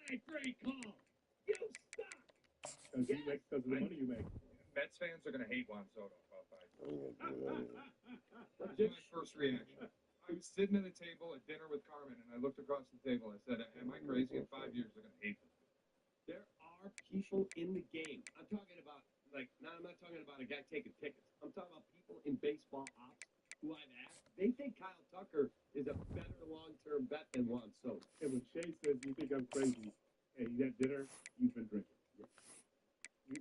right, great call. You suck. Because you make because of the money you make. Mets fans are gonna hate Juan Soto. That's That's my first reaction. I was sitting at a table at dinner with Carmen, and I looked across the table. I said, "Am I crazy? In 5 years, they're gonna hate this." There are people in the game. I'm talking about, I'm not talking about a guy taking tickets. I'm talking about people in baseball ops who I've asked. They think Kyle Tucker is a better long-term bet than Juan Soto. And when Shay says, you think I'm crazy, and he's at dinner, he's been drinking. Yeah.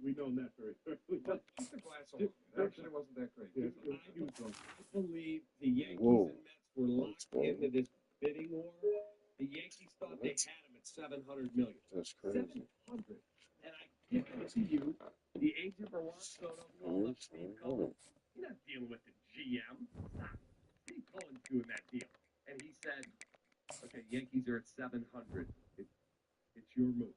We know that very clearly. Just a glass of wine. It actually wasn't that great. Yeah, he was drunk. I believe the Yankees and Mets were locked into this bidding war. The Yankees thought they had him at $700 million. That's crazy. 700. And I guarantee you, the agent for Juan Soto called up Steve Cohen. You're not dealing with the GM. Stop. Steve Cohen's doing that deal. And he said, okay, Yankees are at 700. It's your move.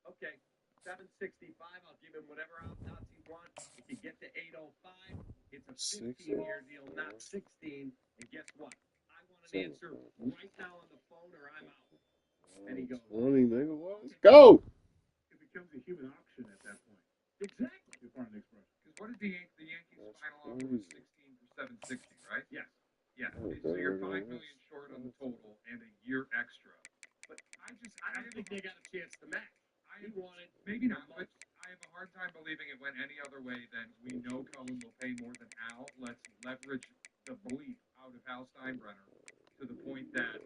Okay, 765. I'll give him whatever odds he wants. If you get to 805, it's a 15-year deal, not 16. And guess what? I want an answer right now on the phone or I'm out. And he goes, 20 megawatts. Go! It becomes a human auction at that point. Exactly. If pardon the expression. Because what did the Yankees That's final offer was 16 for 760, right? Yes. Yeah. Oh, So you're better 5 than million short on the total and a year extra. But I don't think they got a chance to match. He wanted maybe not, but I have a hard time believing it went any other way than we know Cohen will pay more than Al. Let's leverage the belief out of Hal Steinbrenner to the point that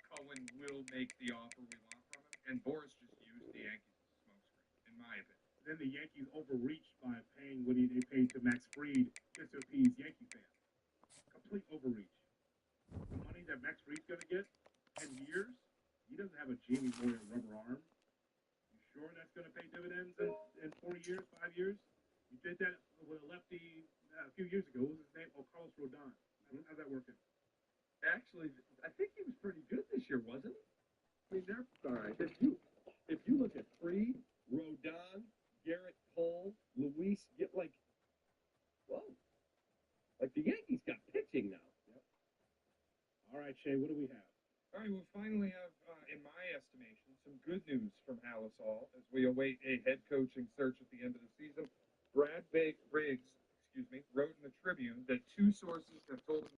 Cohen will make the offer we want from him. And Boris just used the Yankees as a smokescreen, in my opinion. Then the Yankees overreached by paying what they paid to Max Fried just to appease Yankee fans. Complete overreach. The money that Max Fried's going to get 10 years, he doesn't have a Jamie Moyer rubber arm. You sure that's going to pay dividends in 40 years, 5 years? You did that with a lefty a few years ago. What was his name? Oh, Carlos Rodon. How's that working? Actually, I think he was pretty good this year, wasn't he? I mean, they're all right. If you look at Fried, Rodon, Garrett Cole, Luis, whoa. Like the Yankees got pitching now. Yep. All right, Shay, what do we have? All right, we'll finally have, in my estimation, some good news from Alice Hall as we await a head coaching search at the end of the season. Brad Riggs, wrote in the Tribune that 2 sources have told him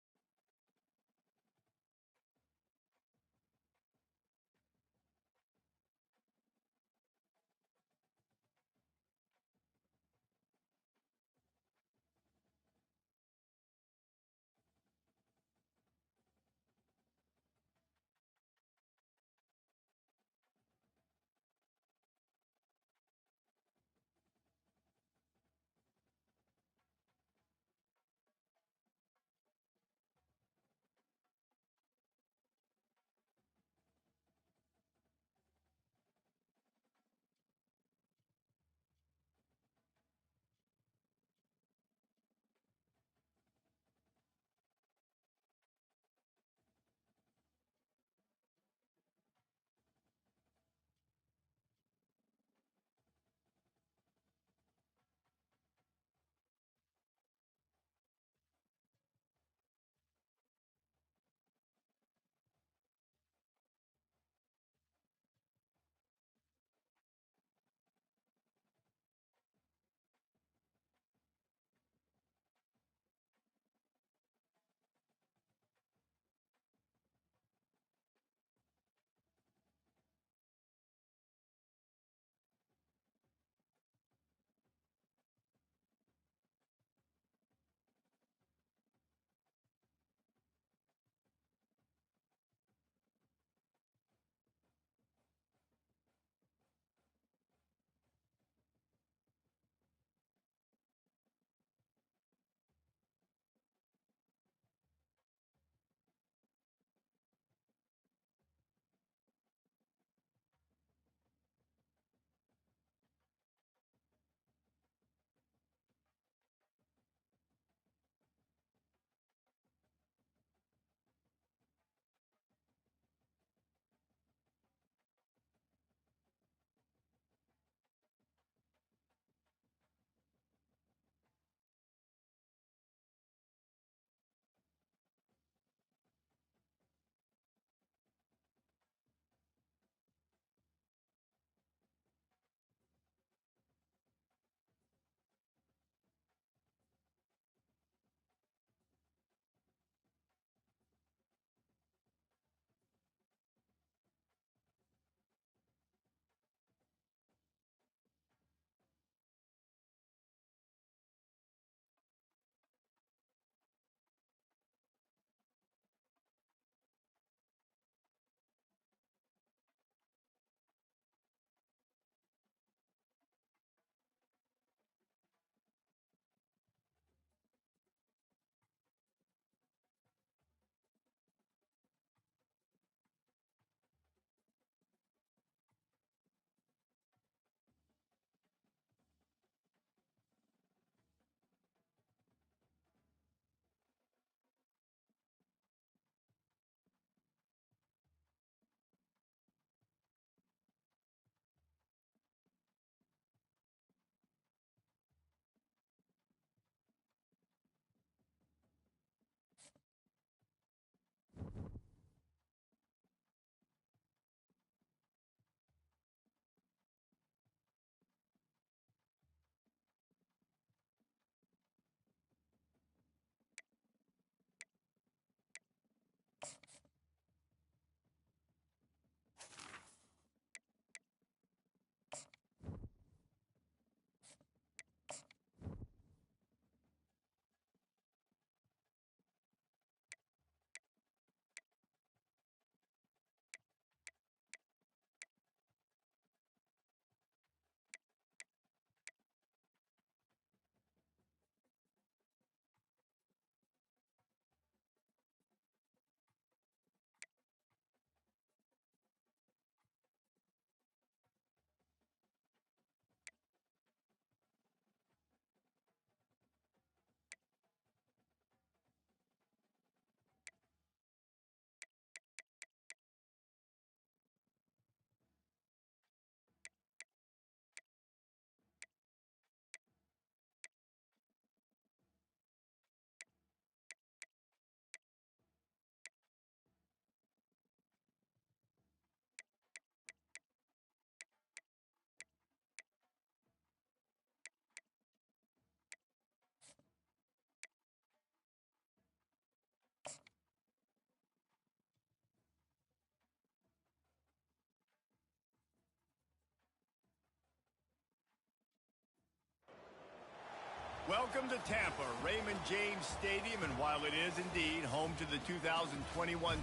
Welcome to Tampa, Raymond James Stadium, and while it is indeed home to the 2021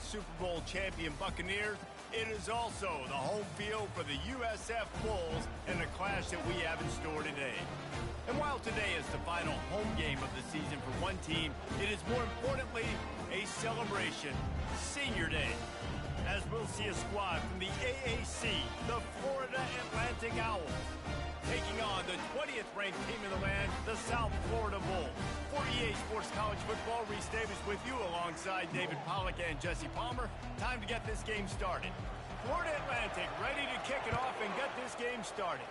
Super Bowl champion Buccaneers, it is also the home field for the USF Bulls in a clash that we have in store today. And while today is the final home game of the season for one team, it is more importantly a celebration, Senior Day, as we'll see a squad from the AAC, the Florida Atlantic Owls, taking on the 20th ranked team in the land, the South Florida Bulls. 48 Sports College Football, Reese Davis with you alongside David Pollack and Jesse Palmer. Time to get this game started. Florida Atlantic ready to kick it off and get this game started.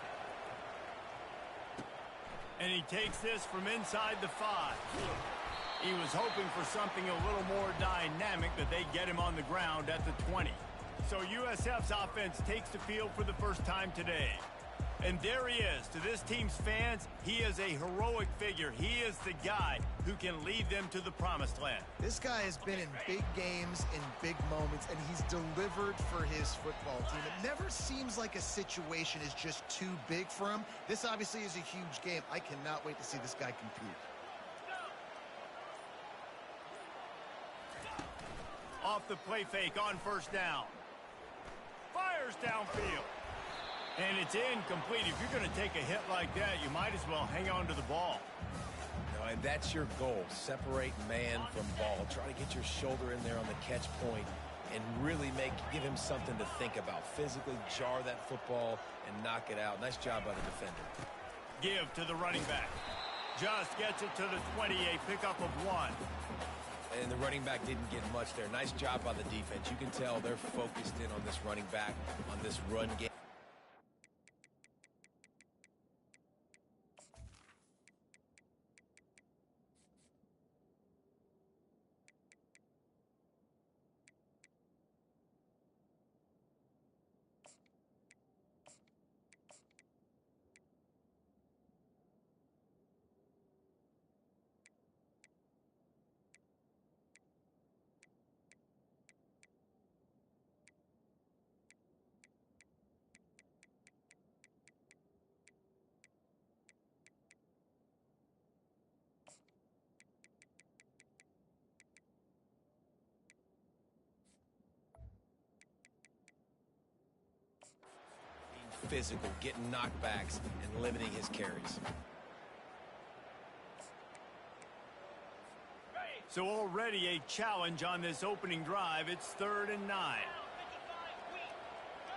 And he takes this from inside the 5. He was hoping for something a little more dynamic, that they get him on the ground at the 20. So USF's offense takes the field for the first time today. And there he is. To this team's fans, he is a heroic figure. He is the guy who can lead them to the promised land. This guy has been in big games, in big moments, and he's delivered for his football team. It never seems like a situation is just too big for him. This obviously is a huge game. I cannot wait to see this guy compete. Off the play fake on first down. Fires downfield. And it's incomplete. If you're going to take a hit like that, you might as well hang on to the ball. No, and that's your goal. Separate man from ball. Try to get your shoulder in there on the catch point and really give him something to think about. Physically jar that football and knock it out. Nice job by the defender. Give to the running back. Just gets it to the 20, a pickup of 1. And the running back didn't get much there. Nice job by the defense. You can tell they're focused in on this running back, on this run game. Physical, getting knockbacks and limiting his carries. So already a challenge on this opening drive. It's 3rd and 9.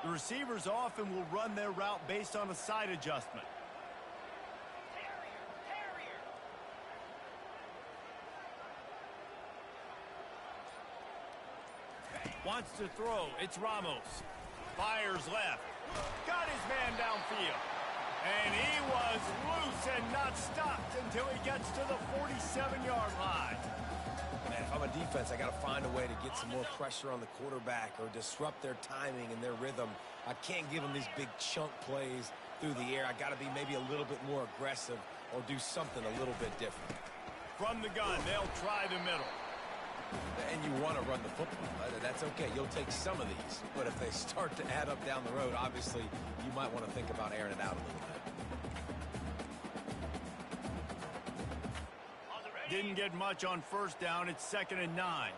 The receivers often will run their route based on a side adjustment. Wants to throw. It's Ramos. Fires left. Got his man downfield. And he was loose and not stopped until he gets to the 47-yard line. Man, if I'm a defense, I got to find a way to get some more pressure on the quarterback or disrupt their timing and their rhythm. I can't give them these big chunk plays through the air. I got to be maybe a little bit more aggressive or do something a little bit different. From the gun, they'll try the middle. And you want to run the football. That's okay. You'll take some of these. But if they start to add up down the road, obviously, you might want to think about airing it out a little bit. Didn't get much on first down. It's 2nd and 9.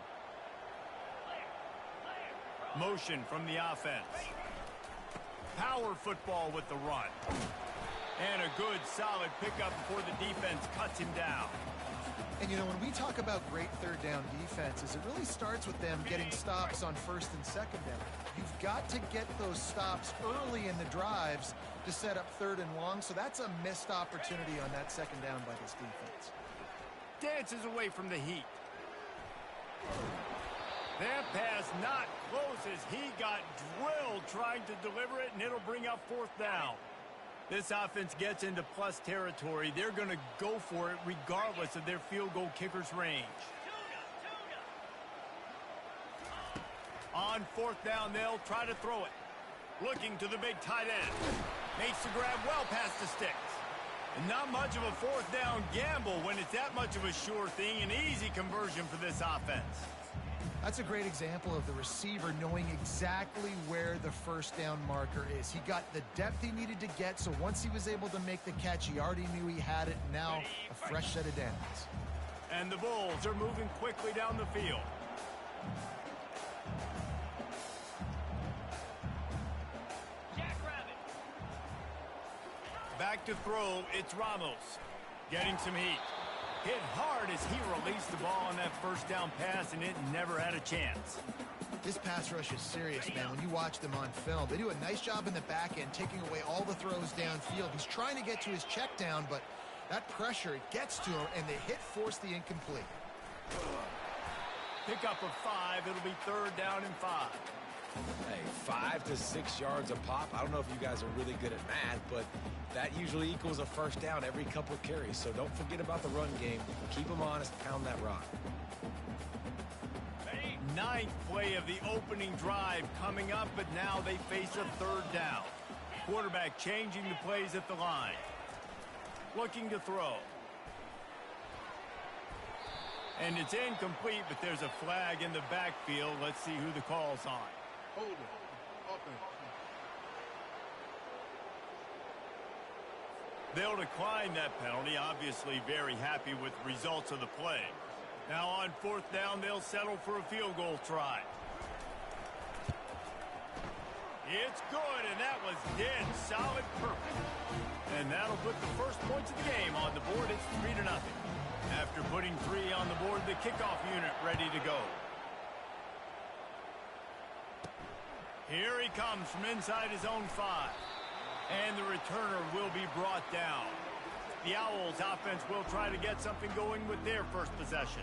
Motion from the offense. Power football with the run. And a good, solid pickup before the defense cuts him down. And, you know, when we talk about great third down defenses, it really starts with them getting stops on 1st and 2nd down. You've got to get those stops early in the drives to set up 3rd and long, so that's a missed opportunity on that 2nd down by this defense. Dances away from the heat. That pass not close as he got drilled trying to deliver it, and it'll bring up 4th down. This offense gets into plus territory. They're going to go for it regardless of their field goal kicker's range. On 4th down, they'll try to throw it. Looking to the big tight end. Makes the grab well past the sticks. And not much of a 4th down gamble when it's that much of a sure thing. An easy conversion for this offense. That's a great example of the receiver knowing exactly where the first down marker is. He got the depth he needed to get, so once he was able to make the catch, he already knew he had it. Now, a fresh set of downs. And the Bulls are moving quickly down the field. Back to throw, it's Ramos. Getting some heat. Hit hard as he released the ball on that first down pass, and it never had a chance. This pass rush is serious, man. When you watch them on film, they do a nice job in the back end, taking away all the throws downfield. He's trying to get to his check down, but that pressure, it gets to him, and the hit forced the incomplete. Pick up of 5. It'll be 3rd down and 5. Hey, 5 to 6 yards a pop. I don't know if you guys are really good at math, but that usually equals a first down every couple carries. So don't forget about the run game. Keep them honest. Pound that rock. 9th play of the opening drive coming up, but now they face a 3rd down. Quarterback changing the plays at the line. Looking to throw. And it's incomplete, but there's a flag in the backfield. Let's see who the call's on. Hold it. Offense. They'll decline that penalty, obviously very happy with the results of the play. Now on 4th down, they'll settle for a field goal try. It's good, and that was dead solid perfect. And that'll put the first points of the game on the board. It's 3-0. After putting 3 on the board, the kickoff unit ready to go. Here he comes from inside his own 5. And the returner will be brought down. The Owls offense will try to get something going with their first possession.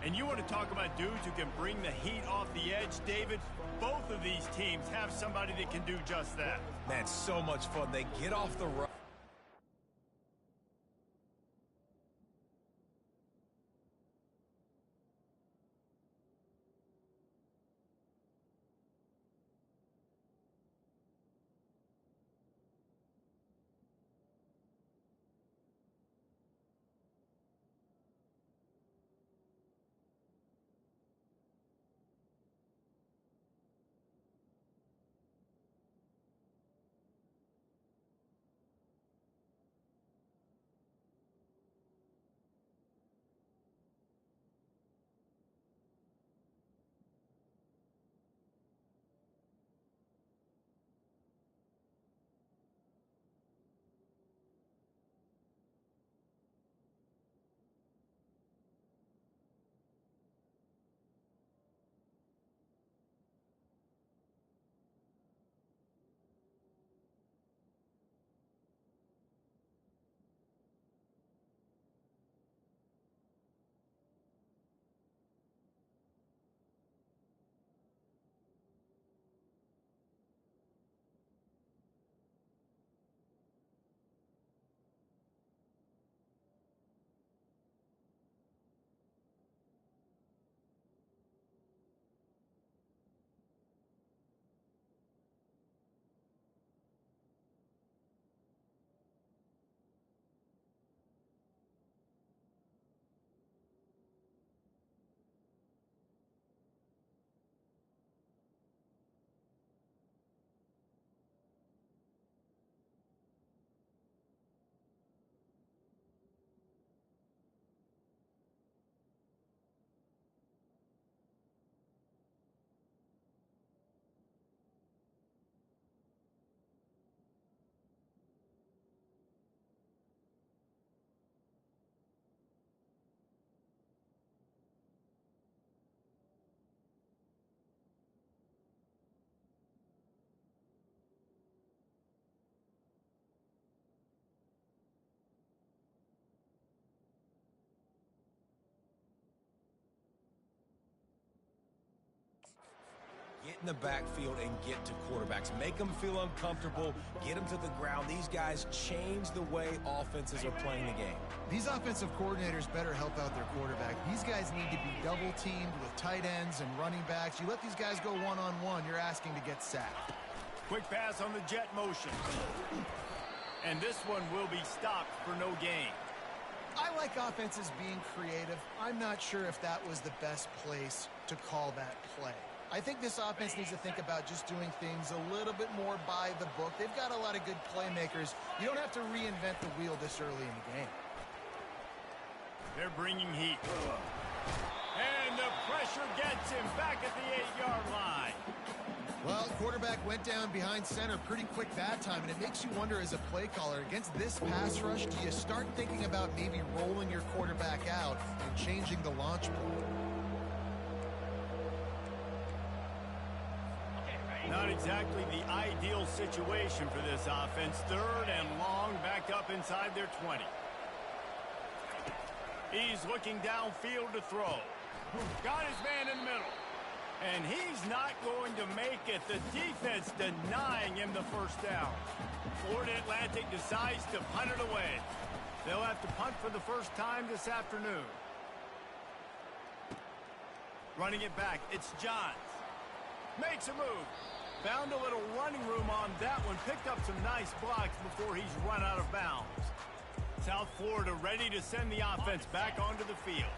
And you want to talk about dudes who can bring the heat off the edge, David? Both of these teams have somebody that can do just that. Man, so much fun. They get off the run. Get in the backfield and get to quarterbacks. Make them feel uncomfortable. Get them to the ground. These guys change the way offenses are playing the game. These offensive coordinators better help out their quarterback. These guys need to be double-teamed with tight ends and running backs. You let these guys go one-on-one, you're asking to get sacked. Quick pass on the jet motion. And this one will be stopped for no gain. I like offenses being creative. I'm not sure if that was the best place to to call that play. I think this offense needs to think about just doing things a little bit more by the book. They've got a lot of good playmakers. You don't have to reinvent the wheel this early in the game. They're bringing heat. And the pressure gets him back at the 8-yard line. Well, quarterback went down behind center pretty quick that time, and it makes you wonder as a play caller, against this pass rush, do you start thinking about maybe rolling your quarterback out and changing the launch point? Not exactly the ideal situation for this offense. 3rd and long, back up inside their 20. He's looking downfield to throw. Got his man in the middle. And he's not going to make it. The defense denying him the first down. Florida Atlantic decides to punt it away. They'll have to punt for the first time this afternoon. Running it back, it's Johns. Makes a move. Found a little running room on that one. Picked up some nice blocks before he's run out of bounds. South Florida ready to send the offense back onto the field.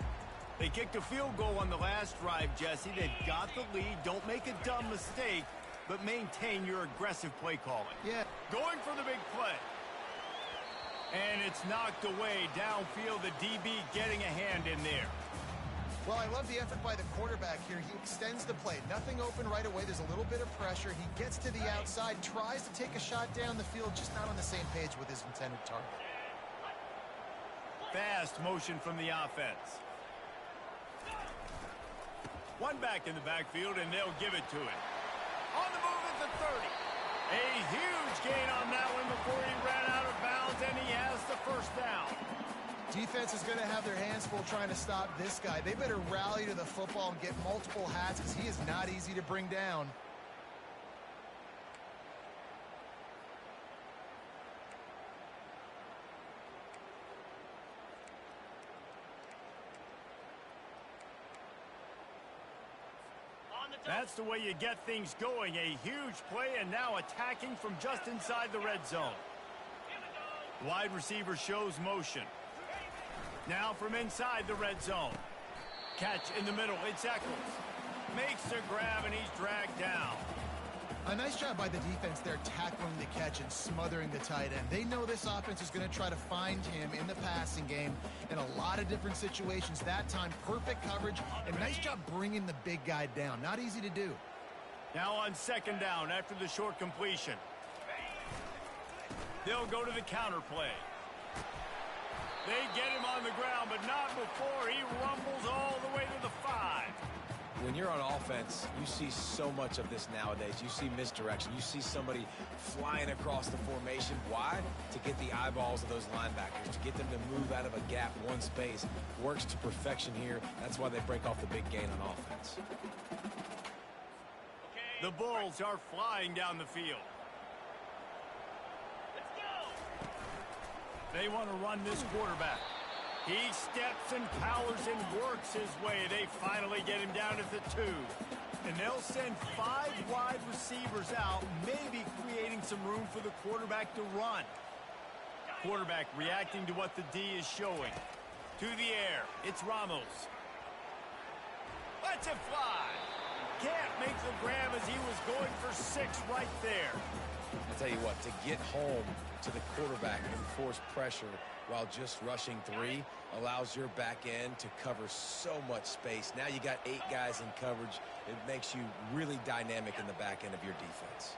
They kicked a field goal on the last drive, Jesse. They've got the lead. Don't make a dumb mistake, but maintain your aggressive play calling. Yeah. Going for the big play. And it's knocked away downfield. The DB getting a hand in there. Well, I love the effort by the quarterback here. He extends the play. Nothing open right away. There's a little bit of pressure. He gets to the outside, tries to take a shot down the field, just not on the same page with his intended target. Fast motion from the offense. One back in the backfield, and they'll give it to him. On the move at the 30. A huge gain on that one before he ran out of bounds, and he has the first down. Defense is going to have their hands full trying to stop this guy. They better rally to the football and get multiple hats because he is not easy to bring down. That's the way you get things going. A huge play, and now attacking from just inside the red zone. Wide receiver shows motion. Now from inside the red zone. Catch in the middle. It's Eccles. Makes the grab, and he's dragged down. A nice job by the defense there tackling the catch and smothering the tight end. They know this offense is going to try to find him in the passing game in a lot of different situations. That time, perfect coverage, and nice job bringing the big guy down. Not easy to do. Now on second down after the short completion. They'll go to the counter play. They get him on the ground, but not before he rumbles all the way to the 5. When you're on offense, you see so much of this nowadays. You see misdirection. You see somebody flying across the formation. Why? To get the eyeballs of those linebackers, to get them to move out of a gap one space. Works to perfection here. That's why they break off the big gain on offense. The Bulls are flying down the field. They want to run this quarterback. He steps and powers and works his way. They finally get him down at the 2. And they'll send 5 wide receivers out, maybe creating some room for the quarterback to run. Quarterback reacting to what the D is showing. To the air, it's Ramos. Lets it fly. Can't make the grab as he was going for 6 right there. I'll tell you what, to get home to the quarterback and force pressure while just rushing 3 allows your back end to cover so much space. Now you got 8 guys in coverage. It makes you really dynamic in the back end of your defense.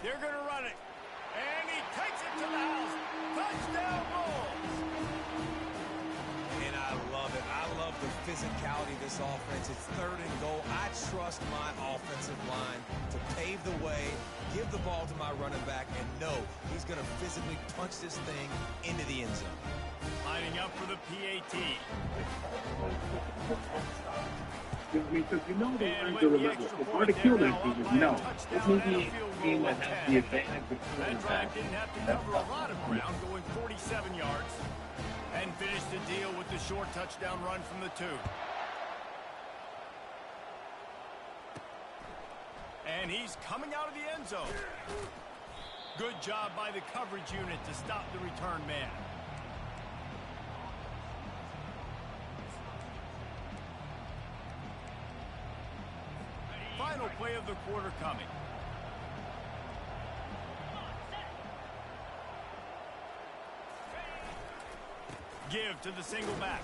They're going to run it. And he takes it to the house. Touchdown Bulls. And I love it. I love the physicality of this offense. It's 3rd and goal. I trust my offensive line to pave the way, give the ball to my running back, and know he's going to physically punch this thing into the end zone. Lining up for the PAT. Because you know the lines are remember. It's hard to kill that team, you know. This is the team that has the advantage of That drive didn't have to cover a lot of ground, going 47 yards. And finished the deal with the short touchdown run from the 2. And he's coming out of the end zone. Good job by the coverage unit to stop the return man. play of the quarter coming. Give to the single back.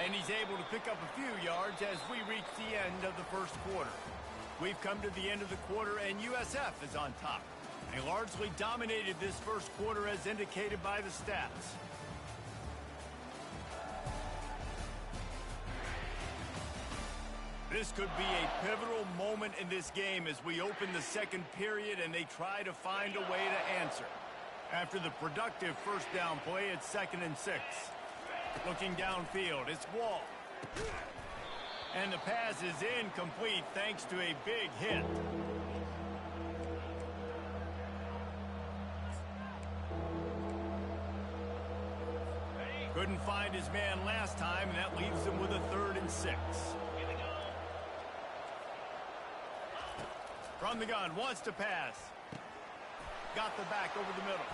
And he's able to pick up a few yards as we reach the end of the first quarter. We've come to the end of the quarter, and USF is on top. They largely dominated this first quarter as indicated by the stats. This could be a pivotal moment in this game as we open the second period and they try to find a way to answer. After the productive first down play, it's 2nd and 6. Looking downfield, it's Wall. And the pass is incomplete thanks to a big hit. Couldn't find his man last time, and that leaves him with a 3rd and 6. From the gun, wants to pass. Got the back over the middle.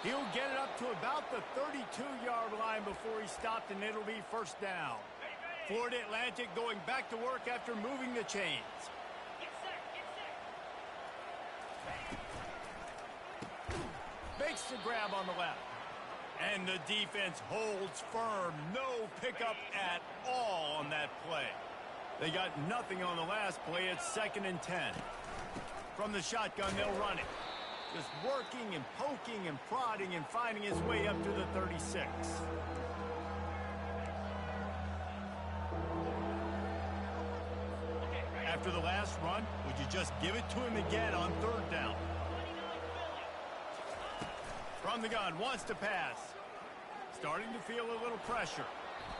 He'll get it up to about the 32-yard line before he stopped, and it'll be first down. Florida Atlantic going back to work after moving the chains. Makes the grab on the left. And the defense holds firm. No pickup at all on that play. They got nothing on the last play. It's 2nd and 10. From the shotgun, they'll run it. Just working and poking and prodding and finding his way up to the 36. After the last run, would you just give it to him again on 3rd down? From the gun, wants to pass. Starting to feel a little pressure.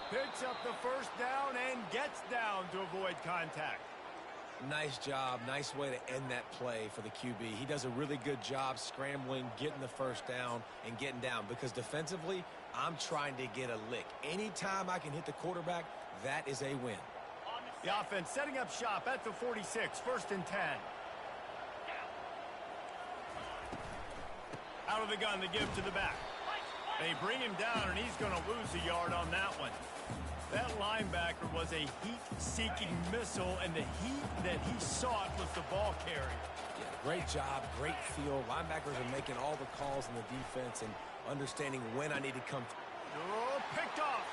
Picks up the first down and gets down to avoid contact. Nice job. Nice way to end that play for the QB. He does a really good job scrambling, getting the first down, and getting down. Because defensively, I'm trying to get a lick. Anytime I can hit the quarterback, that is a win. The offense setting up shop at the 46, 1st and 10. Out of the gun, they give to the back. They bring him down, and he's going to lose a yard on that one. That linebacker was a heat-seeking missile, and the heat that he sought was the ball carrier. Yeah, great job, great feel. Linebackers are making all the calls in the defense and understanding when I need to come. Oh, picked off.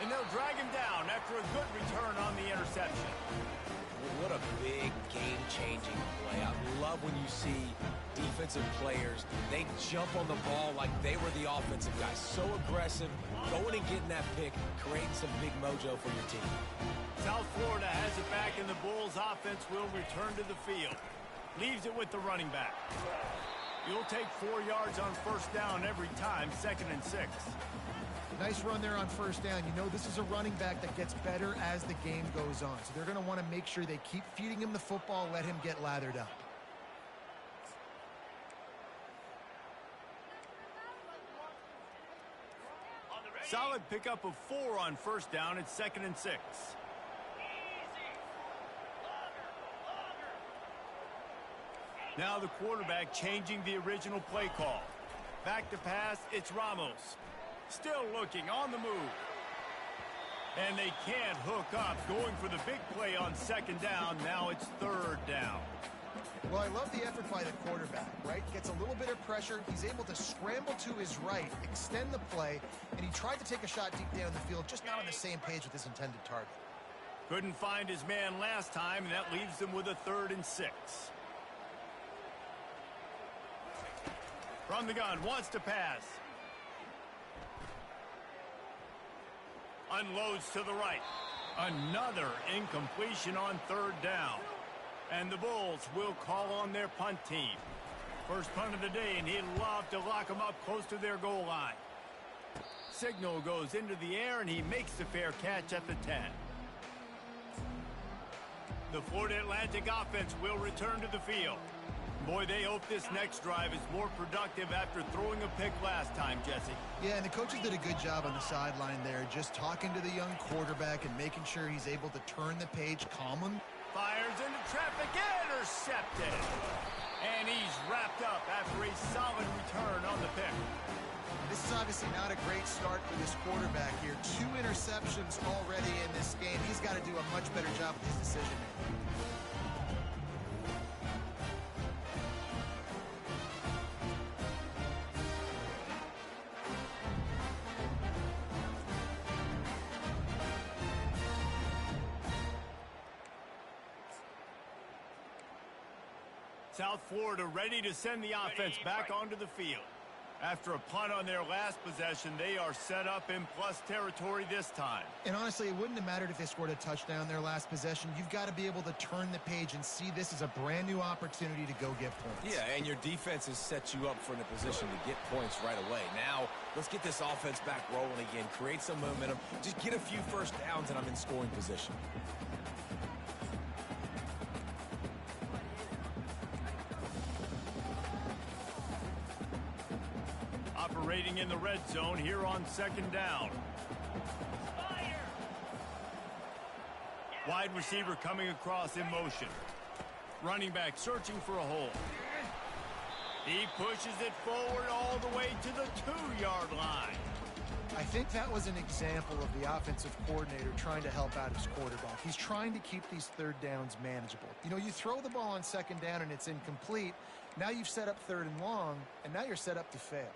And they'll drag him down after a good return on the interception. What a big game-changing play. I love when you see defensive players, they jump on the ball like they were the offensive guys. So aggressive, going and getting that pick, creating some big mojo for your team. South Florida has it back, and the Bulls offense will return to the field. Leaves it with the running back. You'll take 4 yards on first down every time, 2nd and 6. Nice run there on first down. You know, this is a running back that gets better as the game goes on. So they're going to want to make sure they keep feeding him the football, let him get lathered up. Solid pickup of 4 on first down. It's 2nd and 6. Now the quarterback changing the original play call. Back to pass, it's Ramos. Still looking on the move. And they can't hook up. Going for the big play on 2nd down. Now it's 3rd down. Well, I love the effort by the quarterback, right? Gets a little bit of pressure. He's able to scramble to his right, extend the play, and he tried to take a shot deep down the field, just not on the same page with his intended target. Couldn't find his man last time, and that leaves them with a 3rd and 6. From the gun, wants to pass. Unloads to the right. Another incompletion on 3rd down. And the Bulls will call on their punt team. First punt of the day, and he'd love to lock them up close to their goal line. Signal goes into the air, and he makes the fair catch at the 10. The Florida Atlantic offense will return to the field. Boy, they hope this next drive is more productive after throwing a pick last time, Jesse. Yeah, and the coaches did a good job on the sideline there, just talking to the young quarterback and making sure he's able to turn the page, calm him. Fires into traffic, intercepted. And he's wrapped up after a solid return on the pick. This is obviously not a great start for this quarterback here. 2 interceptions already in this game. He's got to do a much better job with his decision-making. South Florida ready to send the offense back onto the field. After a punt on their last possession, they are set up in plus territory this time. And honestly, it wouldn't have mattered if they scored a touchdown their last possession. You've got to be able to turn the page and see this as a brand new opportunity to go get points. Yeah, and your defense has set you up for a position to get points right away. Now, let's get this offense back rolling again, create some momentum, just get a few first downs, and I'm in scoring position. Operating in the red zone here on second down. Wide receiver coming across in motion. Running back searching for a hole. He pushes it forward all the way to the 2-yard line. I think that was an example of the offensive coordinator trying to help out his quarterback. He's trying to keep these third downs manageable. You know, you throw the ball on second down and it's incomplete. Now you've set up third and long, and now you're set up to fail.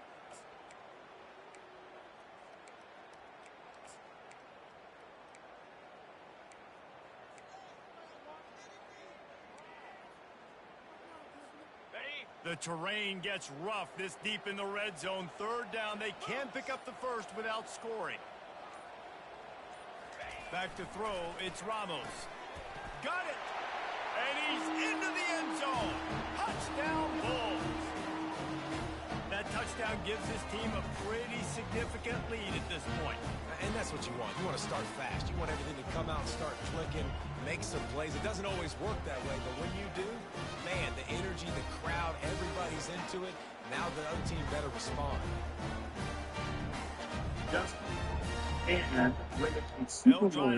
The terrain gets rough this deep in the red zone. Third down, they can pick up the first without scoring. Back to throw, it's Ramos. Got it! And he's into the end zone. Touchdown Bulls. That touchdown gives his team a pretty significant lead at this point. And that's what you want. You want to start fast. You want everything to come out and start clicking, make some plays. It doesn't always work that way, but when you do, man, the energy, the crowd, everybody's into it. Now the other team better respond. And when it's Super Bowl,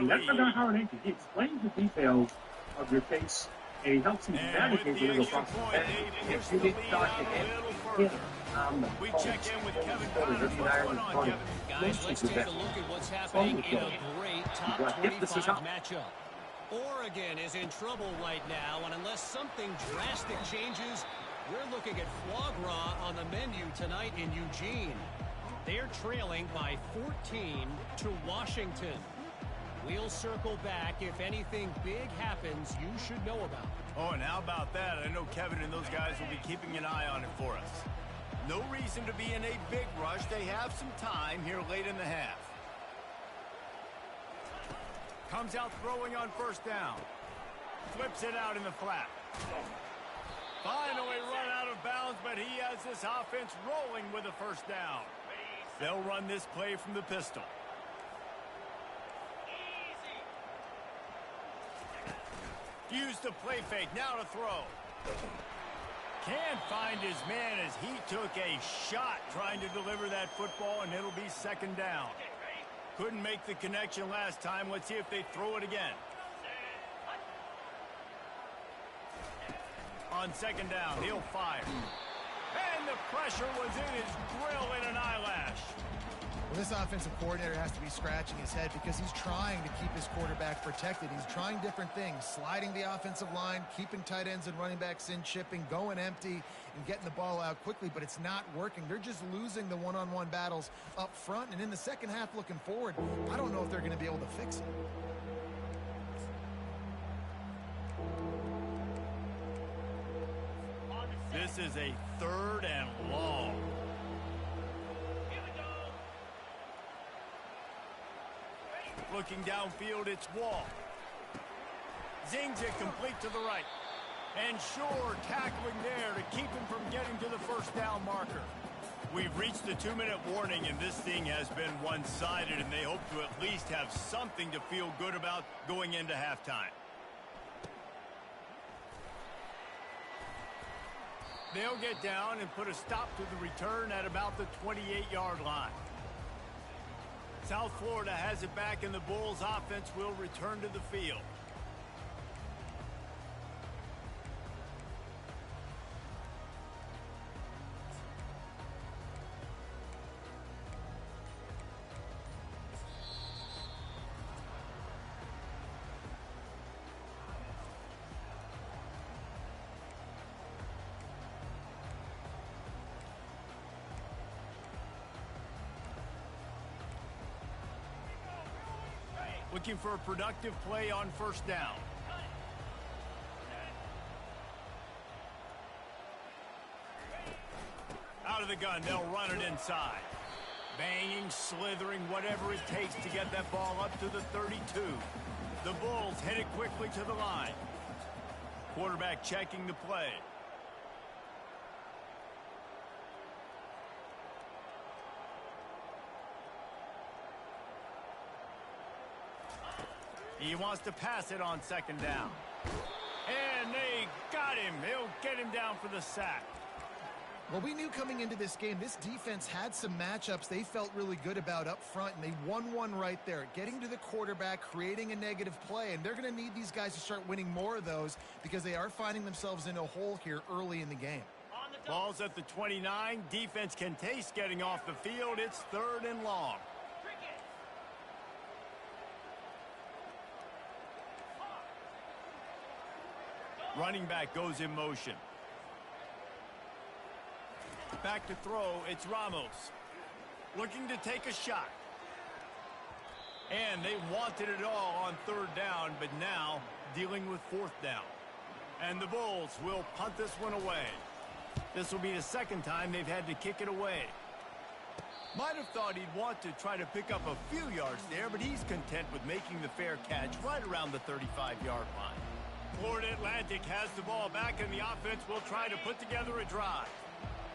that's not how it is. He explains the details of your case, and he helps you navigate the process. If you get stuck in it, we check in with Kevin Connors. What's going on, Kevin? Guys, let's take a look at what's happening in a great top 25 matchup. Oregon is in trouble right now, and unless something drastic changes, we're looking at foie gras on the menu tonight in Eugene. They're trailing by 14 to Washington. We'll circle back if anything big happens you should know about. Oh, and how about that? I know Kevin and those guys will be keeping an eye on it for us. No reason to be in a big rush. They have some time here late in the half. Comes out throwing on first down. Flips it out in the flat. Finally run out of bounds, but he has this offense rolling with a first down. They'll run this play from the pistol. Use the play fake. Now to throw. Can't find his man as he took a shot trying to deliver that football, and it'll be second down. Couldn't make the connection last time. Let's see if they throw it again. On second down, he'll fire. And the pressure was in his grill in an eyelash. Well, this offensive coordinator has to be scratching his head because he's trying to keep his quarterback protected. He's trying different things, sliding the offensive line, keeping tight ends and running backs in, chipping, going empty, and getting the ball out quickly, but it's not working. They're just losing the one-on-one battles up front, and in the second half looking forward, I don't know if they're going to be able to fix it. This is a third and long. Looking downfield, it's Wall. Zings it complete to the right. And Shore tackling there to keep him from getting to the first down marker. We've reached the 2-minute warning, and this thing has been one-sided, and they hope to at least have something to feel good about going into halftime. They'll get down and put a stop to the return at about the 28-yard line. South Florida has it back, and the Bulls offense will return to the field. Looking for a productive play on first down. Out of the gun, they'll run it inside. Banging, slithering, whatever it takes to get that ball up to the 32. The Bulls head it quickly to the line. Quarterback checking the play. He wants to pass it on second down. And they got him. He'll get him down for the sack. Well, we knew coming into this game, this defense had some matchups they felt really good about up front, and they won one right there. Getting to the quarterback, creating a negative play, and they're going to need these guys to start winning more of those because they are finding themselves in a hole here early in the game. Ball's at the 29. Defense can taste getting off the field. It's 3rd and long. Running back goes in motion. Back to throw, it's Ramos. Looking to take a shot. And they wanted it all on 3rd down, but now dealing with 4th down. And the Bulls will punt this one away. This will be the 2nd time they've had to kick it away. Might have thought he'd want to try to pick up a few yards there, but he's content with making the fair catch right around the 35-yard line. Florida Atlantic has the ball back, and the offense will try to put together a drive.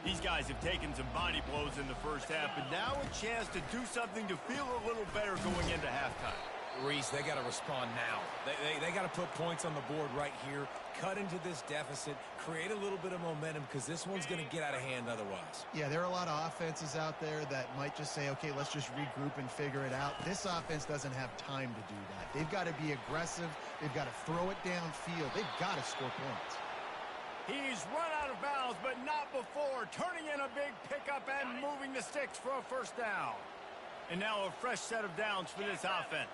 These guys have taken some body blows in the first half, but now a chance to do something to feel a little better going into halftime. Reese, they got to respond now. They got to put points on the board right here, cut into this deficit, create a little bit of momentum, because this one's going to get out of hand otherwise. Yeah, there are a lot of offenses out there that might just say, okay, let's just regroup and figure it out. This offense doesn't have time to do that. They've got to be aggressive. They've got to throw it downfield. They've got to score points. He's run out of bounds, but not before turning in a big pickup and moving the sticks for a 1st down. And now a fresh set of downs for this offense.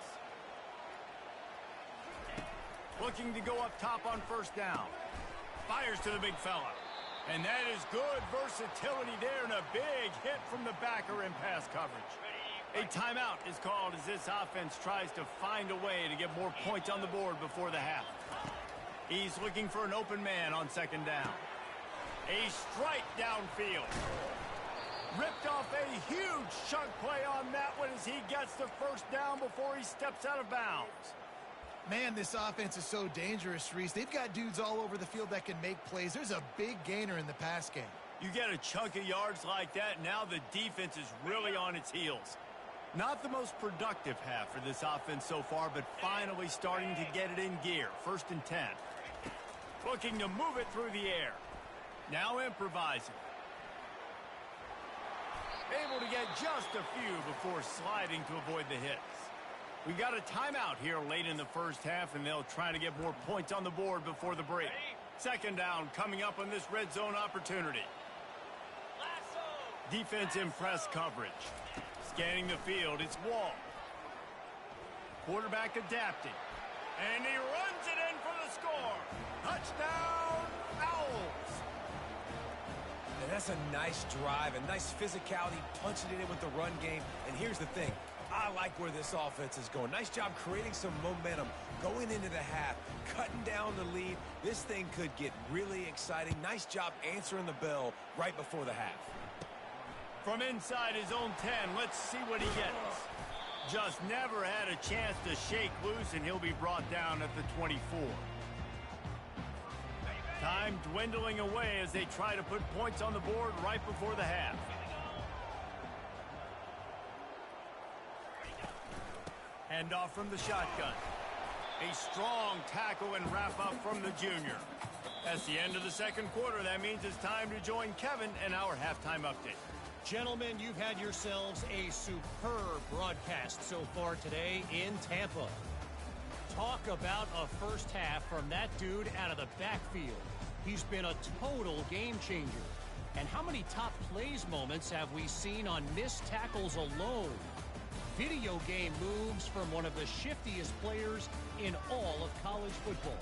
Looking to go up top on 1st down. Fires to the big fella. And that is good versatility there, and a big hit from the backer in pass coverage. A timeout is called as this offense tries to find a way to get more points on the board before the half. He's looking for an open man on 2nd down. A strike downfield. Ripped off a huge chunk play on that one as he gets the 1st down before he steps out of bounds. Man, this offense is so dangerous, Reese. They've got dudes all over the field that can make plays. There's a big gainer in the pass game. You get a chunk of yards like that, now the defense is really on its heels. Not the most productive half for this offense so far, but finally starting to get it in gear. 1st and 10. Looking to move it through the air. Now improvising. Able to get just a few before sliding to avoid the hits. We got a timeout here late in the 1st half, and they'll try to get more points on the board before the break. 2nd down coming up on this red zone opportunity. Defense in press coverage. Scanning the field, it's Wall. Quarterback adapting. And he runs it in for the score. Touchdown, Owls. And that's a nice drive, a nice physicality, punching it in with the run game. And here's the thing. I like where this offense is going. Nice job creating some momentum, going into the half, cutting down the lead. This thing could get really exciting. Nice job answering the bell right before the half. From inside his own 10, let's see what he gets. Just never had a chance to shake loose, and he'll be brought down at the 24. Time dwindling away as they try to put points on the board right before the half. Handoff from the shotgun. A strong tackle and wrap-up from the junior. That's the end of the 2nd quarter. That means it's time to join Kevin and our halftime update. Gentlemen, you've had yourselves a superb broadcast so far today in Tampa. Talk about a 1st half from that dude out of the backfield. He's been a total game changer. And how many top plays moments have we seen on missed tackles alone? Video game moves from one of the shiftiest players in all of college football.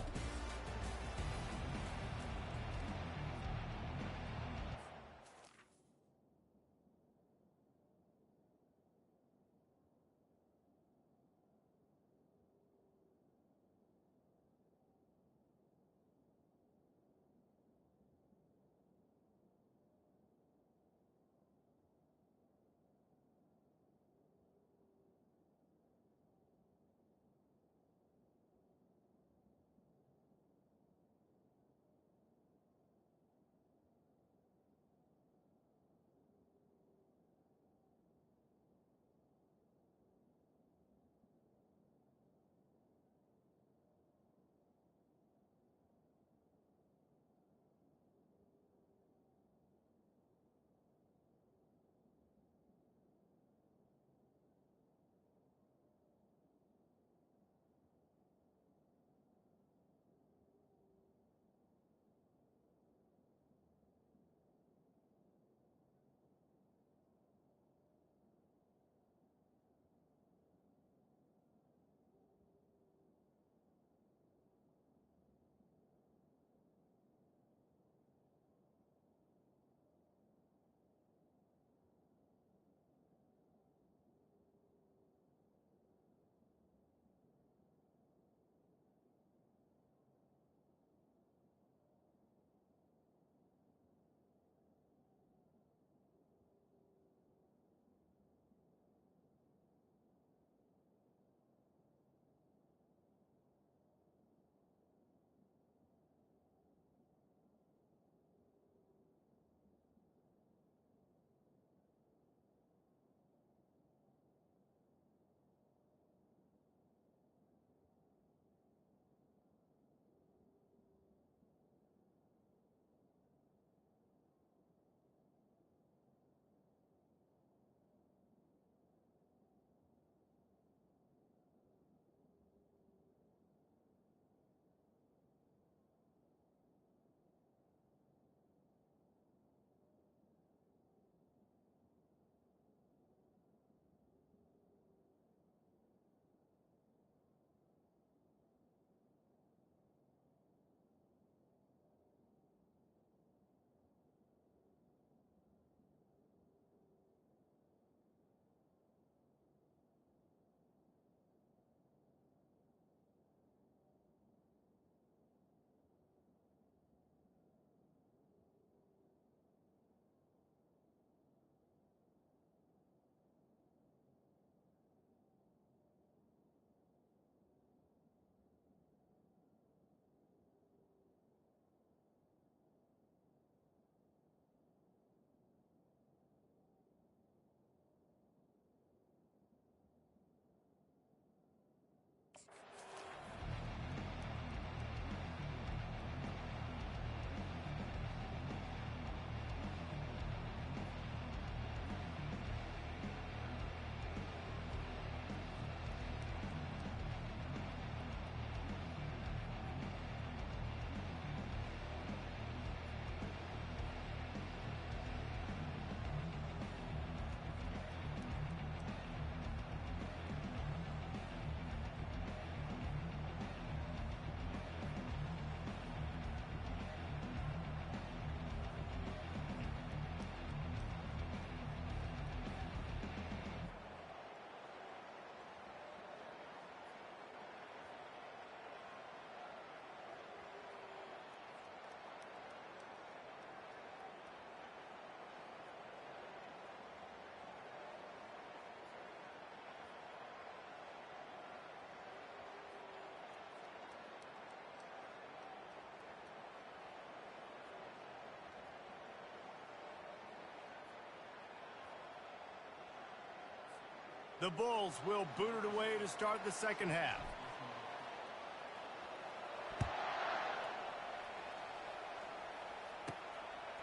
The Bulls will boot it away to start the second half.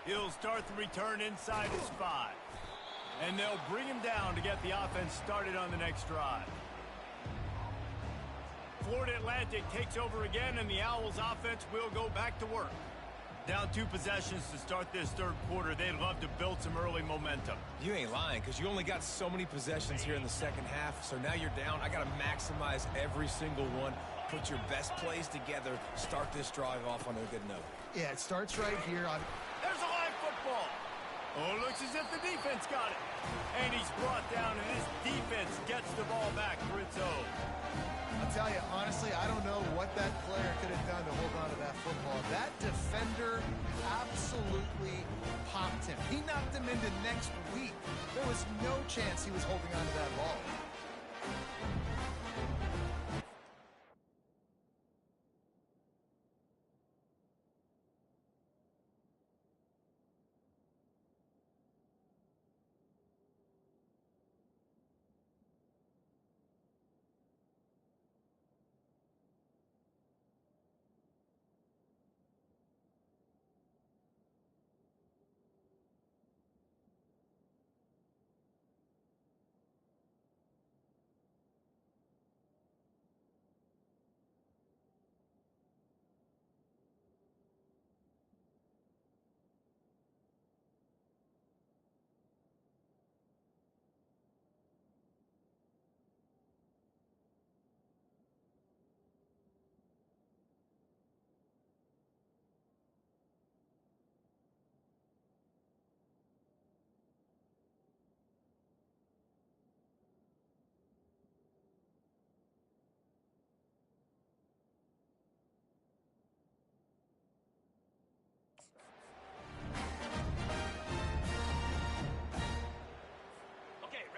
He'll start the return inside his 5. And they'll bring him down to get the offense started on the next drive. Florida Atlantic takes over again, and the Owls offense will go back to work. Down 2 possessions to start this third quarter. They'd love to build some early momentum. You ain't lying, because you only got so many possessions here in the second half, so now you're down. I got to maximize every single one. Put your best plays together. Start this drive off on a good note. Yeah, it starts right here. There's a live football. Oh, looks as if the defense got it. And he's brought down, and this defense gets the ball back for its own. I'll tell you, honestly, I don't know what that player could have done to hold on to that football. That defender absolutely popped him. He knocked him into next week. There was no chance he was holding on to that ball.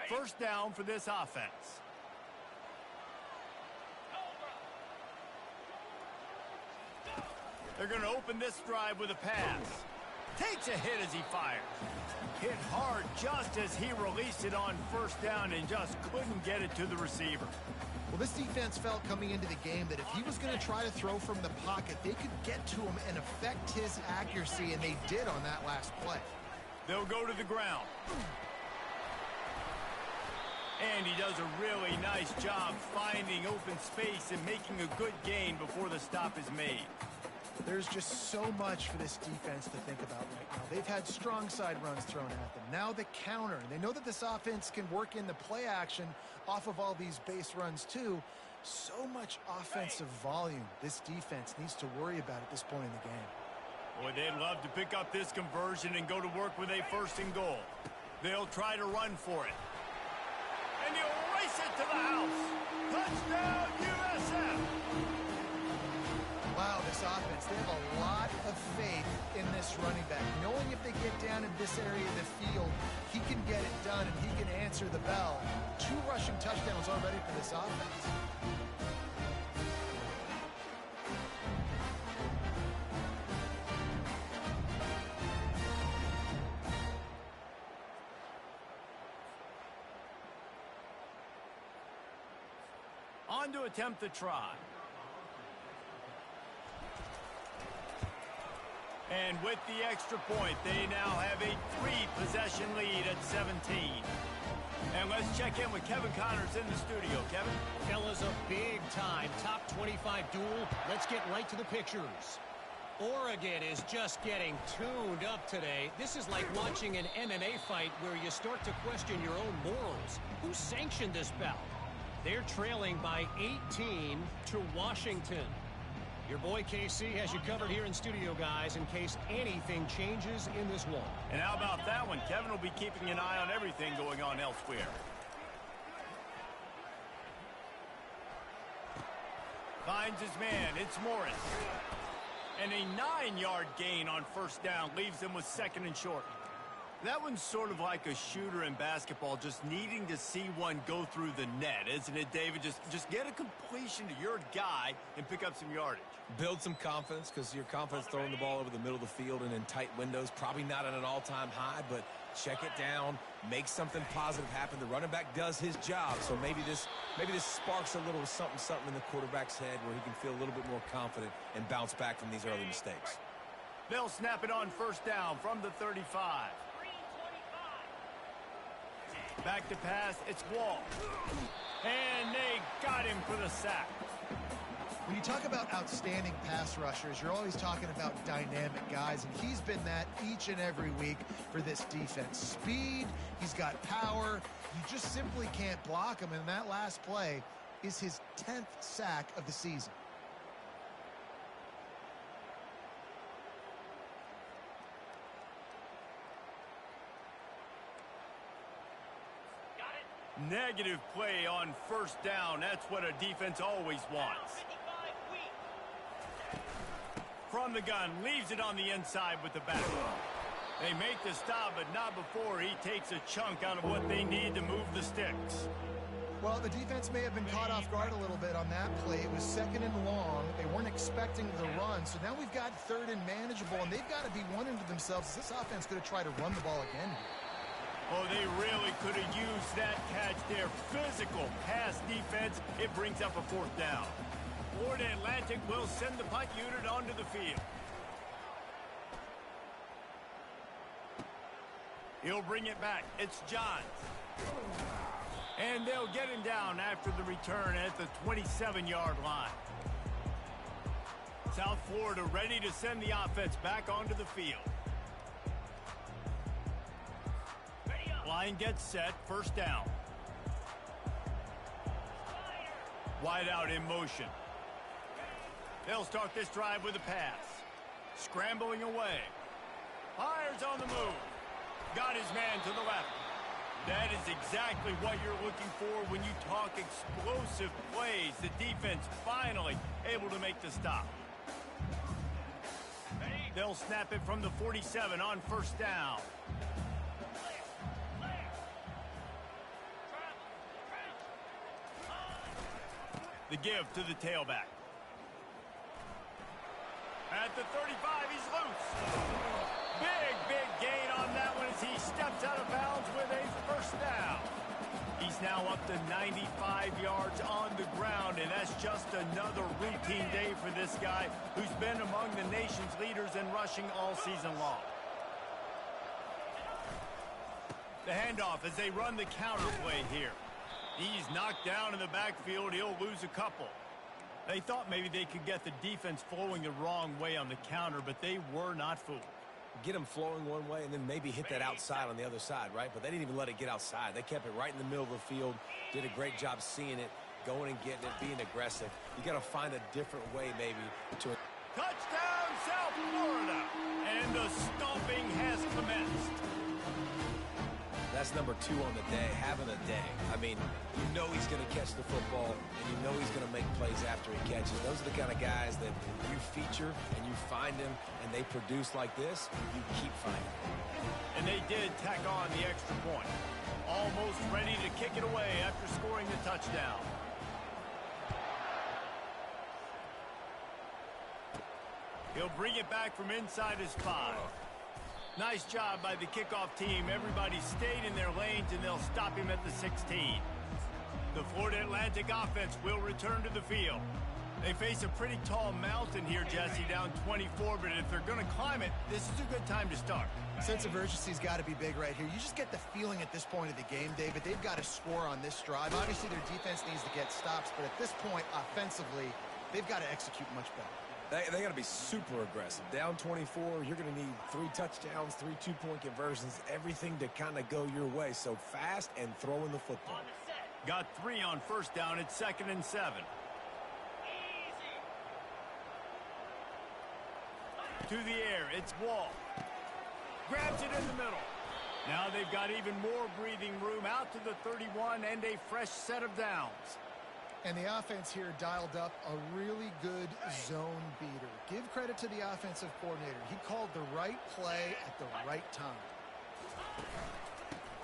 First down for this offense. They're going to open this drive with a pass. Takes a hit as he fires. Hit hard just as he released it on first down and just couldn't get it to the receiver. Well, this defense felt coming into the game that if he was going to try to throw from the pocket, they could get to him and affect his accuracy, and they did on that last play. They'll go to the ground. And he does a really nice job finding open space and making a good gain before the stop is made. There's just so much for this defense to think about right now. They've had strong side runs thrown at them. Now the counter. And they know that this offense can work in the play action off of all these base runs too. So much offensive volume this defense needs to worry about at this point in the game. Boy, they'd love to pick up this conversion and go to work with a first and goal. They'll try to run for it. And he'll race it to the house. Touchdown, USF! Wow, this offense, they have a lot of faith in this running back. Knowing if they get down in this area of the field, he can get it done and he can answer the bell. 2 rushing touchdowns already for this offense. On to attempt the try. And with the extra point, they now have a 3-possession lead at 17. And let's check in with Kevin Connors in the studio. Kevin? Fellas, a big-time top 25 duel. Let's get right to the pictures. Oregon is just getting tuned up today. This is like watching an MMA fight where you start to question your own morals. Who sanctioned this bout? They're trailing by 18 to Washington. Your boy KC has you covered here in studio, guys, in case anything changes in this one. And how about that one? Kevin will be keeping an eye on everything going on elsewhere. Finds his man. It's Morris. And a 9-yard gain on first down leaves them with second and short. That one's sort of like a shooter in basketball, just needing to see one go through the net, isn't it, David? Just get a completion to your guy and pick up some yardage. Build some confidence, because your confidence throwing the ball over the middle of the field and in tight windows, probably not at an all-time high, but check it down, make something positive happen. The running back does his job, so maybe this sparks a little something in the quarterback's head where he can feel a little bit more confident and bounce back from these early mistakes. They'll snap it on first down from the 35. Back to pass, it's Wall. And they got him for the sack. When you talk about outstanding pass rushers, you're always talking about dynamic guys, and he's been that each and every week for this defense. Speed, he's got power. You just simply can't block him, and that last play is his 10th sack of the season. Negative play on first down. That's what a defense always wants. From the gun, leaves it on the inside with the back. They make the stop, but not before he takes a chunk out of what they need to move the sticks. Well, the defense may have been caught off guard a little bit on that play. It was 2nd and long. They weren't expecting the run, so now we've got 3rd and manageable, and they've got to be wondering to themselves, is this offense going to try to run the ball again here? Oh, they really could have used that catch there. Physical pass defense. It brings up a 4th down. Florida Atlantic will send the punt unit onto the field. He'll bring it back. It's Johns. And they'll get him down after the return at the 27-yard line. South Florida ready to send the offense back onto the field. Line gets set, first down. Wide out in motion. They'll start this drive with a pass. Scrambling away. Fires on the move. Got his man to the left. That is exactly what you're looking for when you talk explosive plays. The defense finally able to make the stop. They'll snap it from the 47 on first down. The give to the tailback. At the 35, he's loose. Big gain on that one as he steps out of bounds with a first down. He's now up to 95 yards on the ground, and that's just another routine day for this guy who's been among the nation's leaders in rushing all season long. The handoff as they run the counter play here. He's knocked down in the backfield. He'll lose a couple. They thought maybe they could get the defense flowing the wrong way on the counter, but they were not fooled. Get them flowing one way and then maybe hit that outside on the other side, right? But they didn't even let it get outside. They kept it right in the middle of the field, did a great job seeing it, going and getting it, being aggressive. You got to find a different way maybe to... Touchdown, South Florida! And the stomping has commenced. That's number 2 on the day, having a day. I mean, you know he's going to catch the football, and you know he's going to make plays after he catches. Those are the kind of guys that you feature and you find them, and they produce like this, you keep finding them. And they did tack on the extra point. Almost ready to kick it away after scoring the touchdown. He'll bring it back from inside his 5. Nice job by the kickoff team. Everybody stayed in their lanes, and they'll stop him at the 16. The Florida Atlantic offense will return to the field. They face a pretty tall mountain here, Jesse, down 24, but if they're going to climb it, this is a good time to start. Sense of urgency's got to be big right here. You just get the feeling at this point of the game, David, they've got to score on this drive. Obviously, their defense needs to get stops, but at this point, offensively, they've got to execute much better. They got to be super aggressive. Down 24, you're going to need 3 touchdowns, 3 two-point conversions, everything to kind of go your way. So fast and throwing the football. Got 3 on first down. It's 2nd and 7. To the air, it's Wall. Grabs it in the middle. Now they've got even more breathing room out to the 31 and a fresh set of downs. And the offense here dialed up a really good zone beater. Give credit to the offensive coordinator. He called the right play at the right time.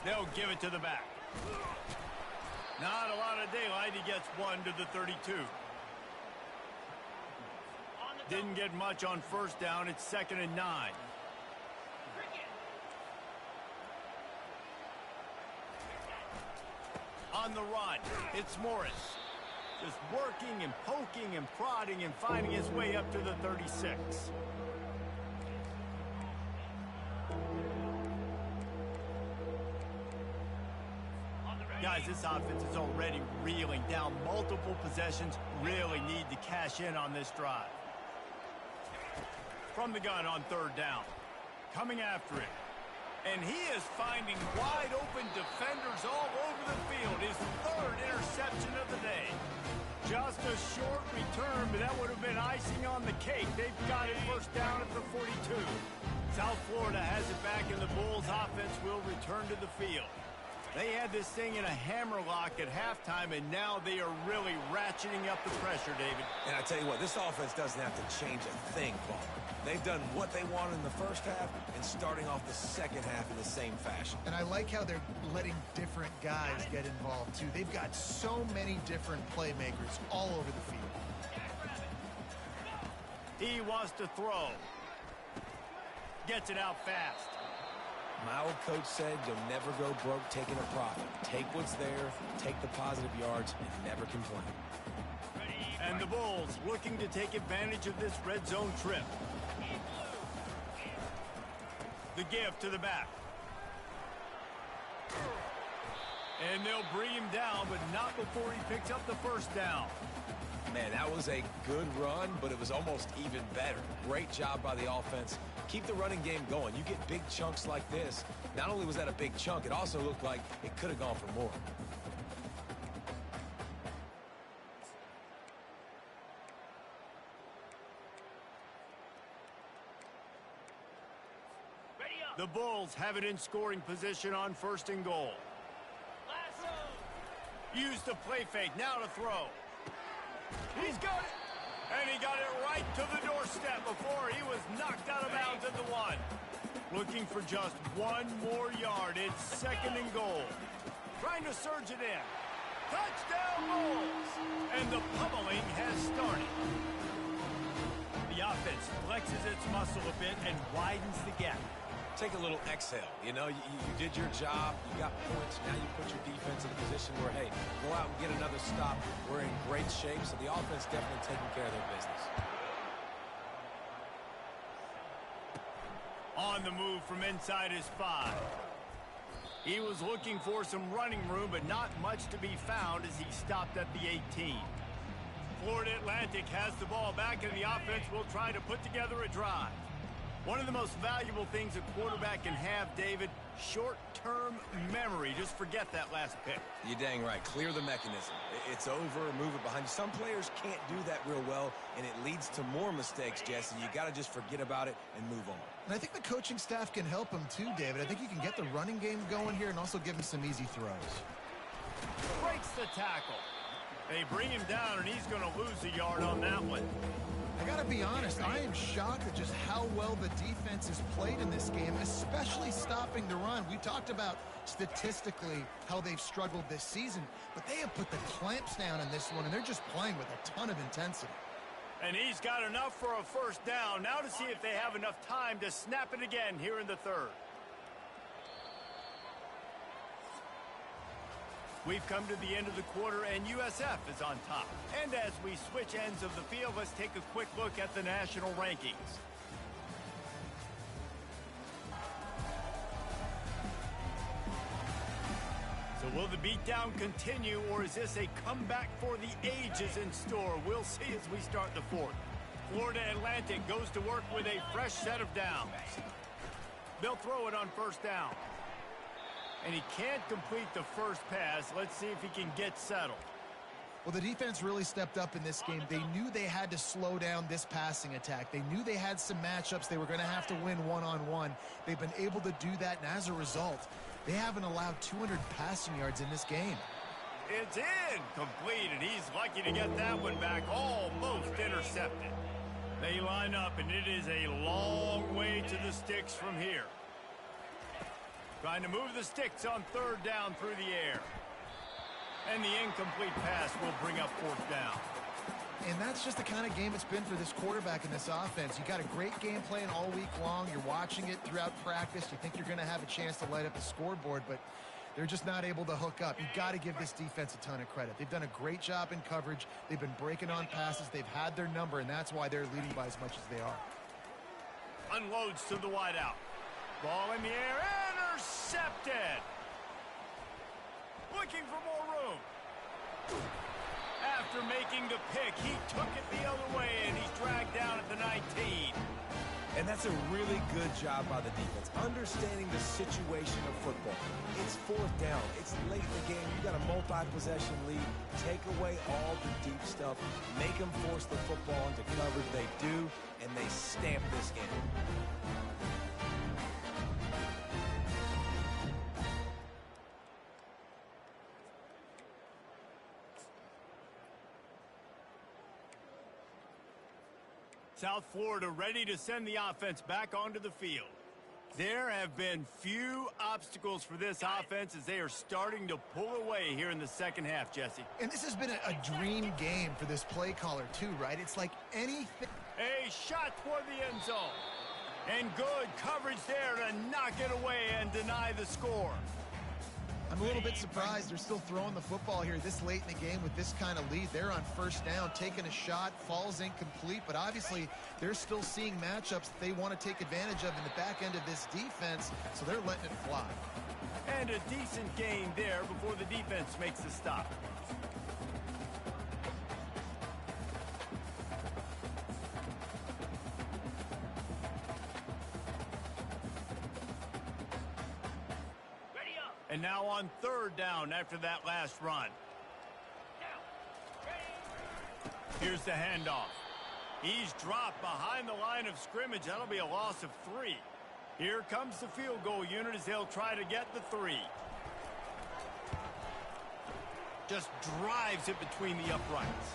They'll give it to the back. Not a lot of daylight. He gets one to the 32. Didn't get much on first down. It's 2nd and 9. On the run, it's Morris. Just working and poking and prodding and finding his way up to the 36. Guys, this offense is already reeling down multiple possessions. Really need to cash in on this drive. From the gun on 3rd down. Coming after it. And he is finding wide open defenders all over the field. His 3rd interception of the day. Just a short return, but that would have been icing on the cake. They've got it first down at the 42. South Florida has it back, and the Bulls offense will return to the field. They had this thing in a hammerlock at halftime, and now they are really ratcheting up the pressure, David. And I tell you what, this offense doesn't have to change a thing, Paul. They've done what they wanted in the first half and starting off the second half in the same fashion. And I like how they're letting different guys get involved, too. They've got so many different playmakers all over the field. He wants to throw. Gets it out fast. My old coach said you'll never go broke taking a profit. Take what's there, take the positive yards, and never complain. And the Bulls looking to take advantage of this red zone trip. The give to the back. And they'll bring him down, but not before he picks up the first down. Man, that was a good run, but it was almost even better. Great job by the offense. Keep the running game going. You get big chunks like this. Not only was that a big chunk, it also looked like it could have gone for more. The Bulls have it in scoring position on 1st and goal. Use the play fake. Now to throw. He's got it. And he got it right to the doorstep before he was knocked out of bounds at the 1. Looking for just one more yard. It's 2nd and goal. Trying to surge it in. Touchdown Bulls! And the pummeling has started. The offense flexes its muscle a bit and widens the gap. Take a little exhale. You know, you did your job. You got points. Now you put your defense in a position where, hey, go out and get another stop. We're in great shape, so the offense definitely taking care of their business. On the move from inside his 5. He was looking for some running room, but not much to be found as he stopped at the 18. Florida Atlantic has the ball back, and the offense will try to put together a drive. One of the most valuable things a quarterback can have, David, short-term memory. Just forget that last pick. You're dang right. Clear the mechanism. It's over, move it behind you. Some players can't do that real well, and it leads to more mistakes, Jesse. You got to just forget about it and move on. And I think the coaching staff can help him too, David. I think you can get the running game going here and also give him some easy throws. Breaks the tackle. They bring him down, and he's going to lose a yard on that one. I gotta be honest, I am shocked at just how well the defense has played in this game, especially stopping the run. We talked about statistically how they've struggled this season, but they have put the clamps down in this one, and they're just playing with a ton of intensity. And he's got enough for a first down. Now to see if they have enough time to snap it again here in the 3rd. We've come to the end of the quarter, and USF is on top. And as we switch ends of the field, let's take a quick look at the national rankings. So will the beatdown continue, or is this a comeback for the ages in store? We'll see as we start the 4th. Florida Atlantic goes to work with a fresh set of downs. They'll throw it on first down. And he can't complete the first pass. Let's see if he can get settled. Well, the defense really stepped up in this game. They knew they had to slow down this passing attack. They knew they had some matchups they were going to have to win one-on-one. They've been able to do that, and as a result, they haven't allowed 200 passing yards in this game. It's incomplete, and he's lucky to get that one back, almost intercepted. They line up, and it is a long way to the sticks from here. Trying to move the sticks on third down through the air. And the incomplete pass will bring up fourth down. And that's just the kind of game it's been for this quarterback and this offense. You got a great game plan all week long. You're watching it throughout practice. You think you're going to have a chance to light up the scoreboard, but they're just not able to hook up. You got to give this defense a ton of credit. They've done a great job in coverage. They've been breaking on passes. They've had their number, and that's why they're leading by as much as they are. Unloads to the wideout. Ball in the air. Intercepted. Looking for more room. After making the pick, he took it the other way, and he's dragged down at the 19. And that's a really good job by the defense, understanding the situation of football. It's fourth down. It's late in the game. You got a multi-possession lead. Take away all the deep stuff. Make them force the football into coverage. They do, and they stamp this game. South Florida ready to send the offense back onto the field. There have been few obstacles for this offense as they are starting to pull away here in the second half, Jesse. And this has been a dream game for this play caller too, right? It's like anything. A shot toward the end zone. And good coverage there to knock it away and deny the score. I'm a little bit surprised they're still throwing the football here this late in the game with this kind of lead. They're on first down, taking a shot, falls incomplete, but obviously they're still seeing matchups that they want to take advantage of in the back end of this defense, so they're letting it fly. And a decent gain there before the defense makes the stop. And now on third down after that last run. Here's the handoff. He's dropped behind the line of scrimmage. That'll be a loss of 3. Here comes the field goal unit as they'll try to get the 3. Just drives it between the uprights.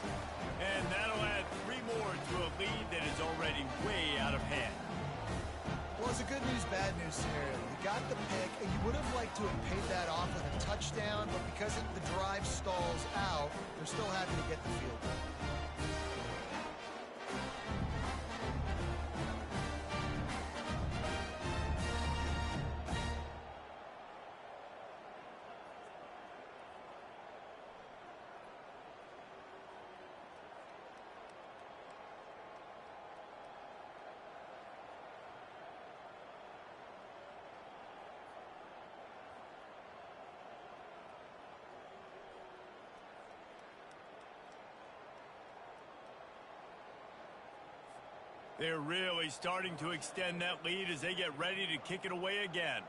And that'll add 3 more to a lead that is already way out of hand. Well, it's a good news, bad news scenario. You got the pick, and you would have liked to have paid that off with a touchdown, but because the drive stalls out, they're still happy to get the field goal. They're really starting to extend that lead as they get ready to kick it away again.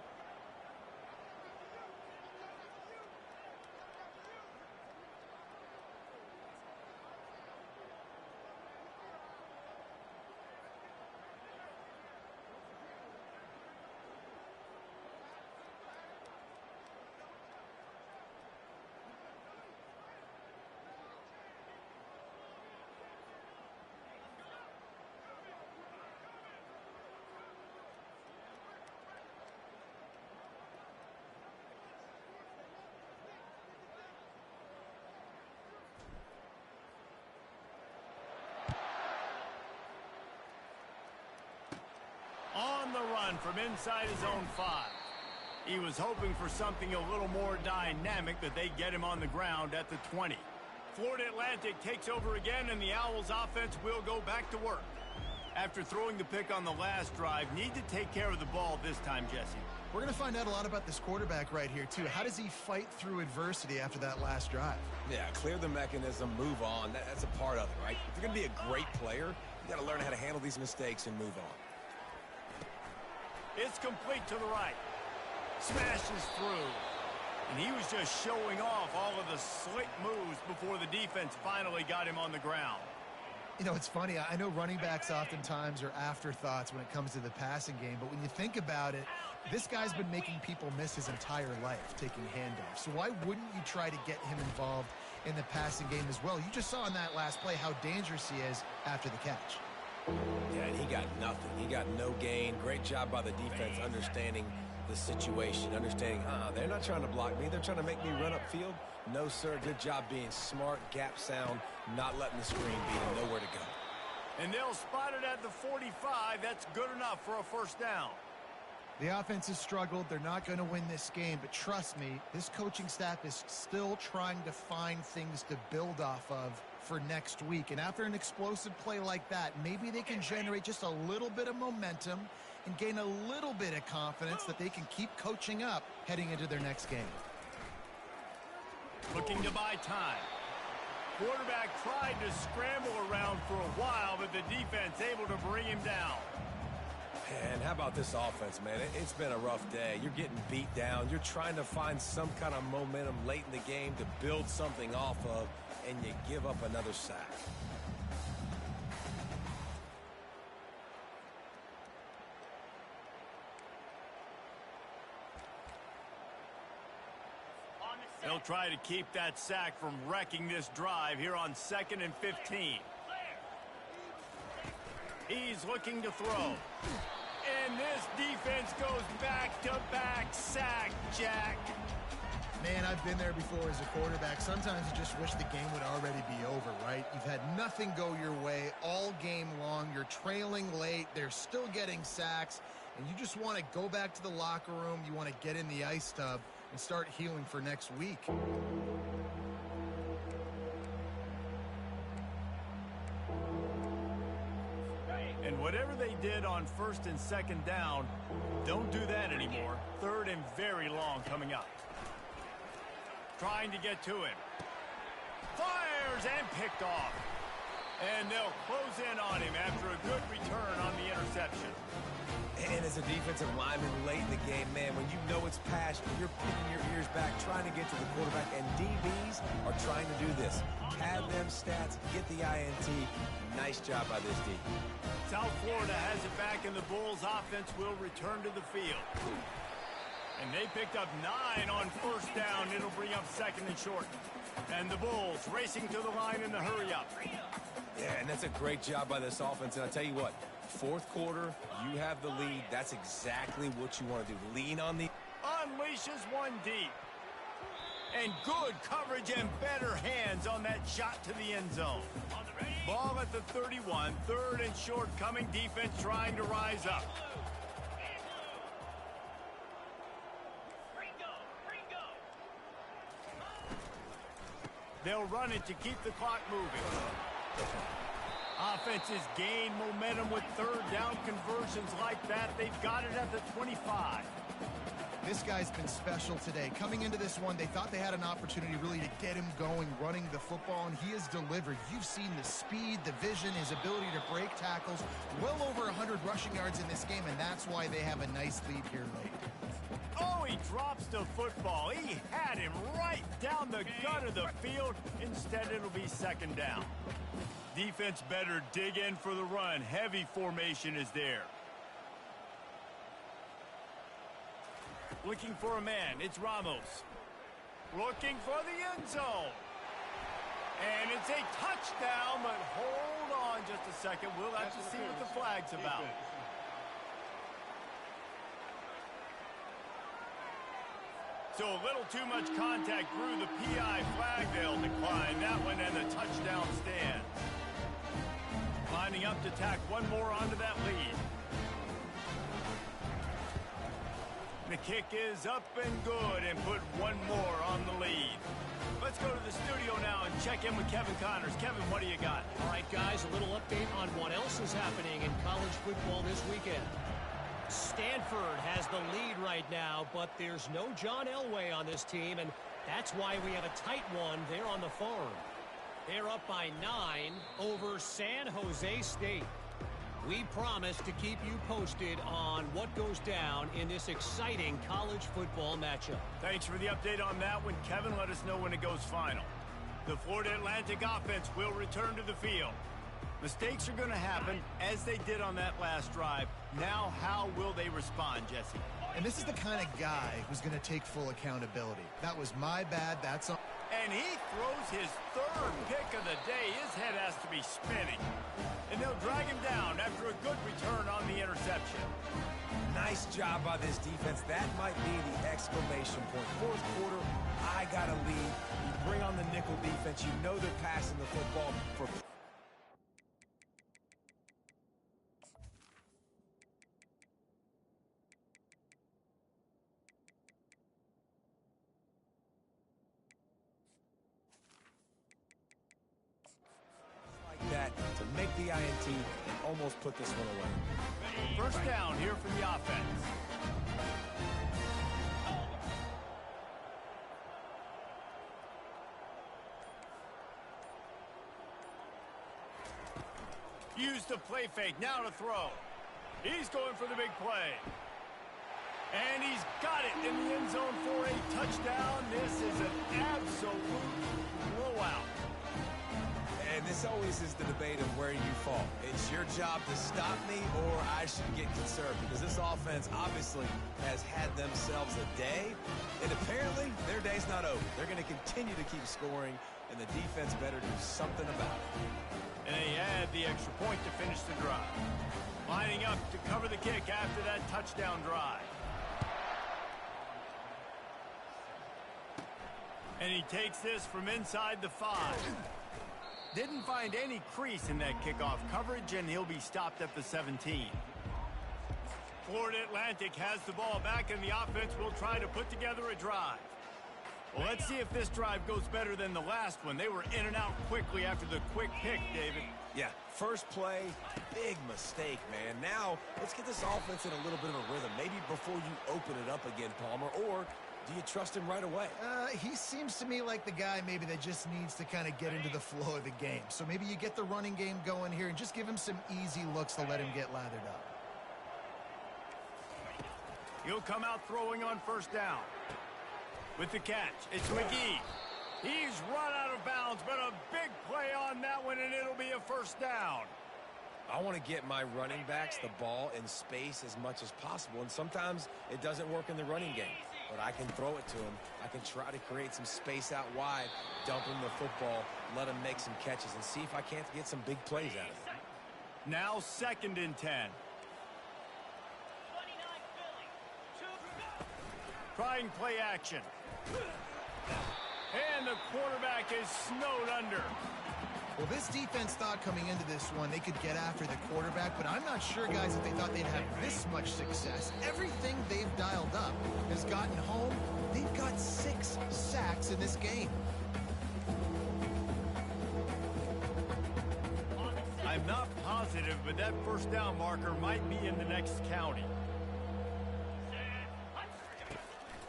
On the run from inside his own 5. He was hoping for something a little more dynamic, but they get him on the ground at the 20. Florida Atlantic takes over again, and the Owls offense will go back to work. After throwing the pick on the last drive, need to take care of the ball this time, Jesse. We're going to find out a lot about this quarterback right here, too. How does he fight through adversity after that last drive? Yeah, clear the mechanism, move on. That's a part of it, right? If you're going to be a great player, you got to learn how to handle these mistakes and move on. It's complete to the right. Smashes through. And he was just showing off all of the slick moves before the defense finally got him on the ground. You know, it's funny. I know running backs oftentimes are afterthoughts when it comes to the passing game, but when you think about it, this guy's been making people miss his entire life taking handoffs. So why wouldn't you try to get him involved in the passing game as well? You just saw in that last play how dangerous he is after the catch. Yeah, and he got nothing. He got no gain. Great job by the defense understanding the situation, understanding, they're not trying to block me. They're trying to make me run upfield. No, sir. Good job being smart, gap sound, not letting the screen beat him. Nowhere to go. And they'll spot it at the 45. That's good enough for a first down. The offense has struggled. They're not going to win this game, but trust me, this coaching staff is still trying to find things to build off of for next week. And after an explosive play like that, maybe they can generate just a little bit of momentum and gain a little bit of confidence that they can keep coaching up heading into their next game. Looking to buy time. Quarterback tried to scramble around for a while, but the defense able to bring him down. And how about this offense, man? It's been a rough day. You're getting beat down. You're trying to find some kind of momentum late in the game to build something off of, and you give up another sack. They'll try to keep that sack from wrecking this drive here on 2nd and 15. He's looking to throw. And this defense goes back-to-back sack, Jack. Man, I've been there before as a quarterback. Sometimes you just wish the game would already be over, right? You've had nothing go your way all game long. You're trailing late. They're still getting sacks. And you just want to go back to the locker room. You want to get in the ice tub and start healing for next week. And whatever they did on 1st and 2nd down, don't do that anymore. 3rd and very long coming up. Trying to get to him. Fires and picked off. And they'll close in on him after a good return on the interception. And as a defensive lineman late in the game, man, when you know it's past, you're pinning your ears back, trying to get to the quarterback, and DBs are trying to do this. Pad them stats, get the INT. Nice job by this D. South Florida has it back, and the Bulls offense will return to the field. And they picked up 9 on 1st down. It'll bring up 2nd and short. And the Bulls racing to the line in the hurry-up. Yeah, and that's a great job by this offense. And I'll tell you what, 4th quarter, you have the lead. That's exactly what you want to do. Lean on the... Unleashes one deep. And good coverage and better hands on that shot to the end zone. Ball at the 31. 3rd and short coming. Defense trying to rise up. They'll run it to keep the clock moving. Offenses gain momentum with 3rd down conversions like that. They've got it at the 25. This guy's been special today. Coming into this one, they thought they had an opportunity really to get him going, running the football, and he has delivered. You've seen the speed, the vision, his ability to break tackles. Well over 100 rushing yards in this game, and that's why they have a nice lead here late. Oh, he drops the football. He had him right down the gut of the field. Instead, it'll be 2nd down. Defense better dig in for the run. Heavy formation is there. Looking for a man. It's Ramos. Looking for the end zone. And it's a touchdown, but hold on just a second. We'll have to see what the flag's about. So a little too much contact drew the PI flag. They'll decline that one, and the touchdown stands. Lining up to tack one more onto that lead. The kick is up and good, and put one more on the lead. Let's go to the studio now and check in with Kevin Connors. Kevin, what do you got? All right, guys, a little update on what else is happening in college football this weekend. Stanford has the lead right now, but there's no John Elway on this team, and that's why we have a tight one there on the farm. They're up by 9 over San Jose State. We promise to keep you posted on what goes down in this exciting college football matchup. Thanks for the update on that one, Kevin. Let us know when it goes final. The Florida Atlantic offense will return to the field. Mistakes are going to happen, as they did on that last drive. Now, how will they respond, Jesse? And this is the kind of guy who's going to take full accountability. That was my bad. That's on. And he throws his third pick of the day. His head has to be spinning. And they'll drag him down after a good return on the interception. Nice job by this defense. That might be the exclamation point. Fourth quarter, I got a lead. You bring on the nickel defense. You know they're passing the football for... that to make the INT and almost put this one away. First down here for the offense. Use the play fake, now to throw. He's going for the big play. And he's got it in the end zone for a touchdown. This is an absolute blowout. And this always is the debate of where you fall. It's your job to stop me or I should get concerned because this offense obviously has had themselves a day, and apparently their day's not over. They're going to continue to keep scoring, and the defense better do something about it. And they add the extra point to finish the drive. Lining up to cover the kick after that touchdown drive. And he takes this from inside the 5. Didn't find any crease in that kickoff coverage, and he'll be stopped at the 17. Florida Atlantic has the ball back, and the offense will try to put together a drive. Well, let's see if this drive goes better than the last one. They were in and out quickly after the quick pick, David. Yeah, first play, big mistake, man. Now, let's get this offense in a little bit of a rhythm. Maybe before you open it up again, Palmer, or do you trust him right away? He seems to me like the guy maybe that just needs to kind of get into the flow of the game. So maybe you get the running game going here and just give him some easy looks to let him get lathered up. He'll come out throwing on first down. With the catch, it's McGee. He's run out of bounds, but a big play on that one, and it'll be a first down. I want to get my running backs the ball in space as much as possible, and sometimes it doesn't work in the running game. But I can throw it to him. I can try to create some space out wide, dump him the football, let him make some catches, and see if I can't get some big plays out of it. Now 2nd and 10. Trying play action. And the quarterback is snowed under. Well, this defense thought coming into this one they could get after the quarterback, but I'm not sure, guys, if they thought they'd have this much success. Everything they've dialed up has gotten home. They've got 6 sacks in this game. I'm not positive, but that first down marker might be in the next county.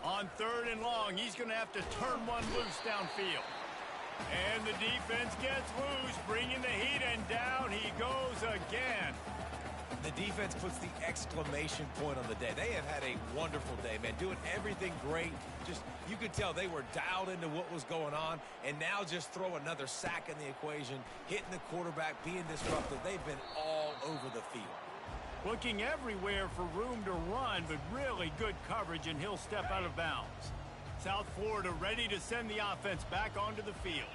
On 3rd and long, he's going to have to turn one loose downfield. And the defense gets loose, bringing the heat, and down he goes again. The defense puts the exclamation point on the day. They have had a wonderful day, man, doing everything great. Just, you could tell they were dialed into what was going on, and now just throw another sack in the equation, hitting the quarterback, being disruptive. They've been all over the field. Looking everywhere for room to run, but really good coverage, and he'll step out of bounds. South Florida ready to send the offense back onto the field.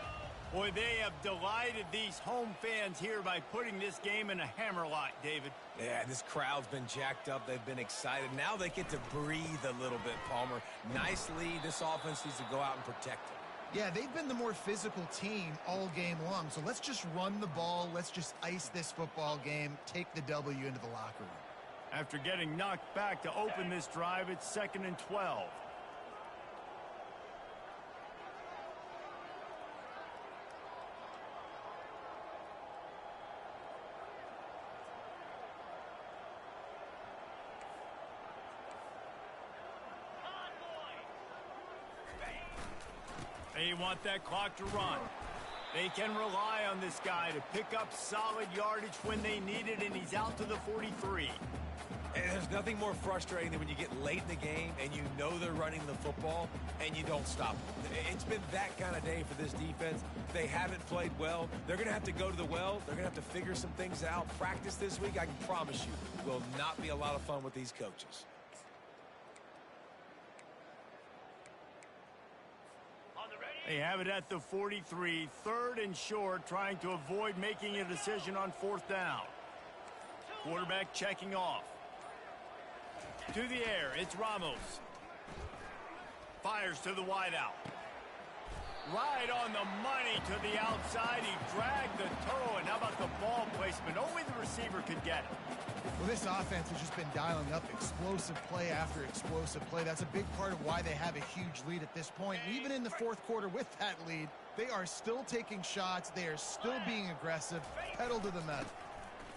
Boy, they have delighted these home fans here by putting this game in a hammerlock, David. Yeah, this crowd's been jacked up. They've been excited. Now they get to breathe a little bit, Palmer. Nice lead. This offense needs to go out and protect it. Yeah, they've been the more physical team all game long. So let's just run the ball. Let's just ice this football game, take the W into the locker room. After getting knocked back to open this drive, it's 2nd and 12. They want that clock to run. They can rely on this guy to pick up solid yardage when they need it, and he's out to the 43. And there's nothing more frustrating than when you get late in the game and you know they're running the football and you don't stop them. It's been that kind of day for this defense. They haven't played well. They're going to have to go to the well. They're going to have to figure some things out. Practice this week, I can promise you, will not be a lot of fun with these coaches. They have it at the 43, 3rd and short, trying to avoid making a decision on 4th down. Quarterback checking off. To the air, it's Ramos. Fires to the wideout. Right on the money to the outside. He dragged the toe, and how about the ball placement? Only the receiver could get it. Well, this offense has just been dialing up explosive play after explosive play. That's a big part of why they have a huge lead at this point. And even in the 4th quarter with that lead, they are still taking shots. They are still being aggressive. Pedal to the metal.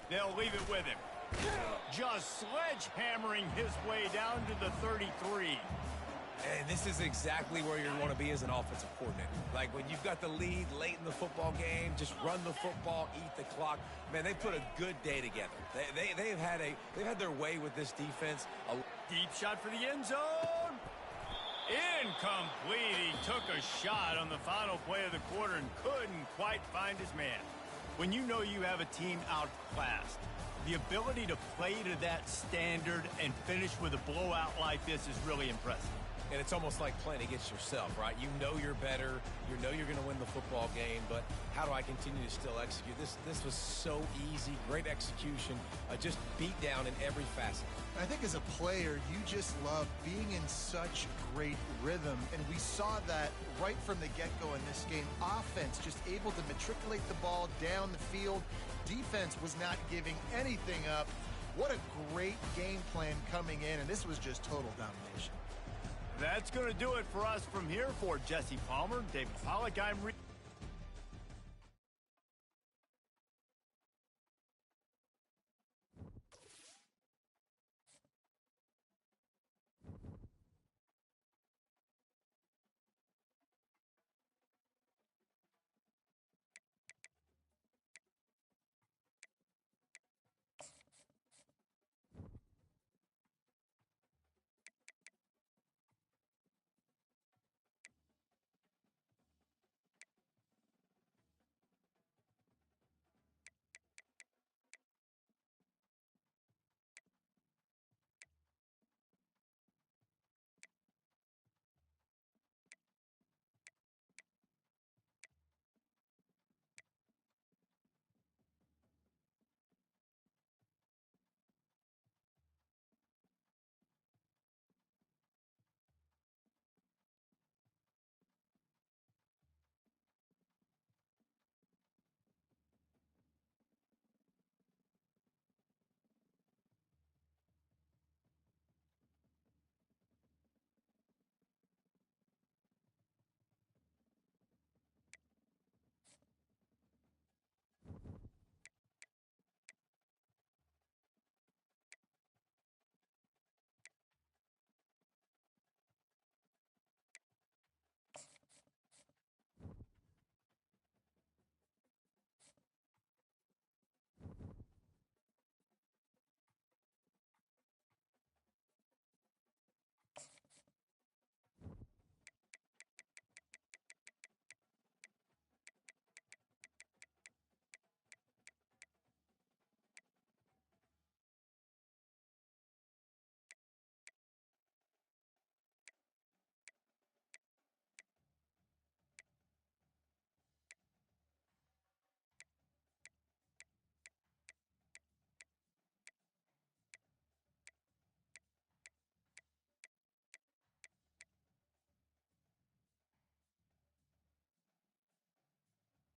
They'll leave it with him. Just sledgehammering his way down to the 33. And this is exactly where you want to be as an offensive coordinator. Like when you've got the lead late in the football game, just run the football, eat the clock. Man, they put a good day together. They've had their way with this defense. Deep shot for the end zone. Incomplete. He took a shot on the final play of the quarter and couldn't quite find his man. When you know you have a team outclassed, the ability to play to that standard and finish with a blowout like this is really impressive. And it's almost like playing against yourself, right? You know you're better. You know you're going to win the football game, but how do I continue to still execute? This was so easy. Great execution. Just beat down in every facet. I think as a player, you just love being in such great rhythm, and we saw that right from the get-go in this game. Offense just able to matriculate the ball down the field. Defense was not giving anything up. What a great game plan coming in, and this was just total domination. That's going to do it for us from here. For Jesse Palmer, David Pollack, I'm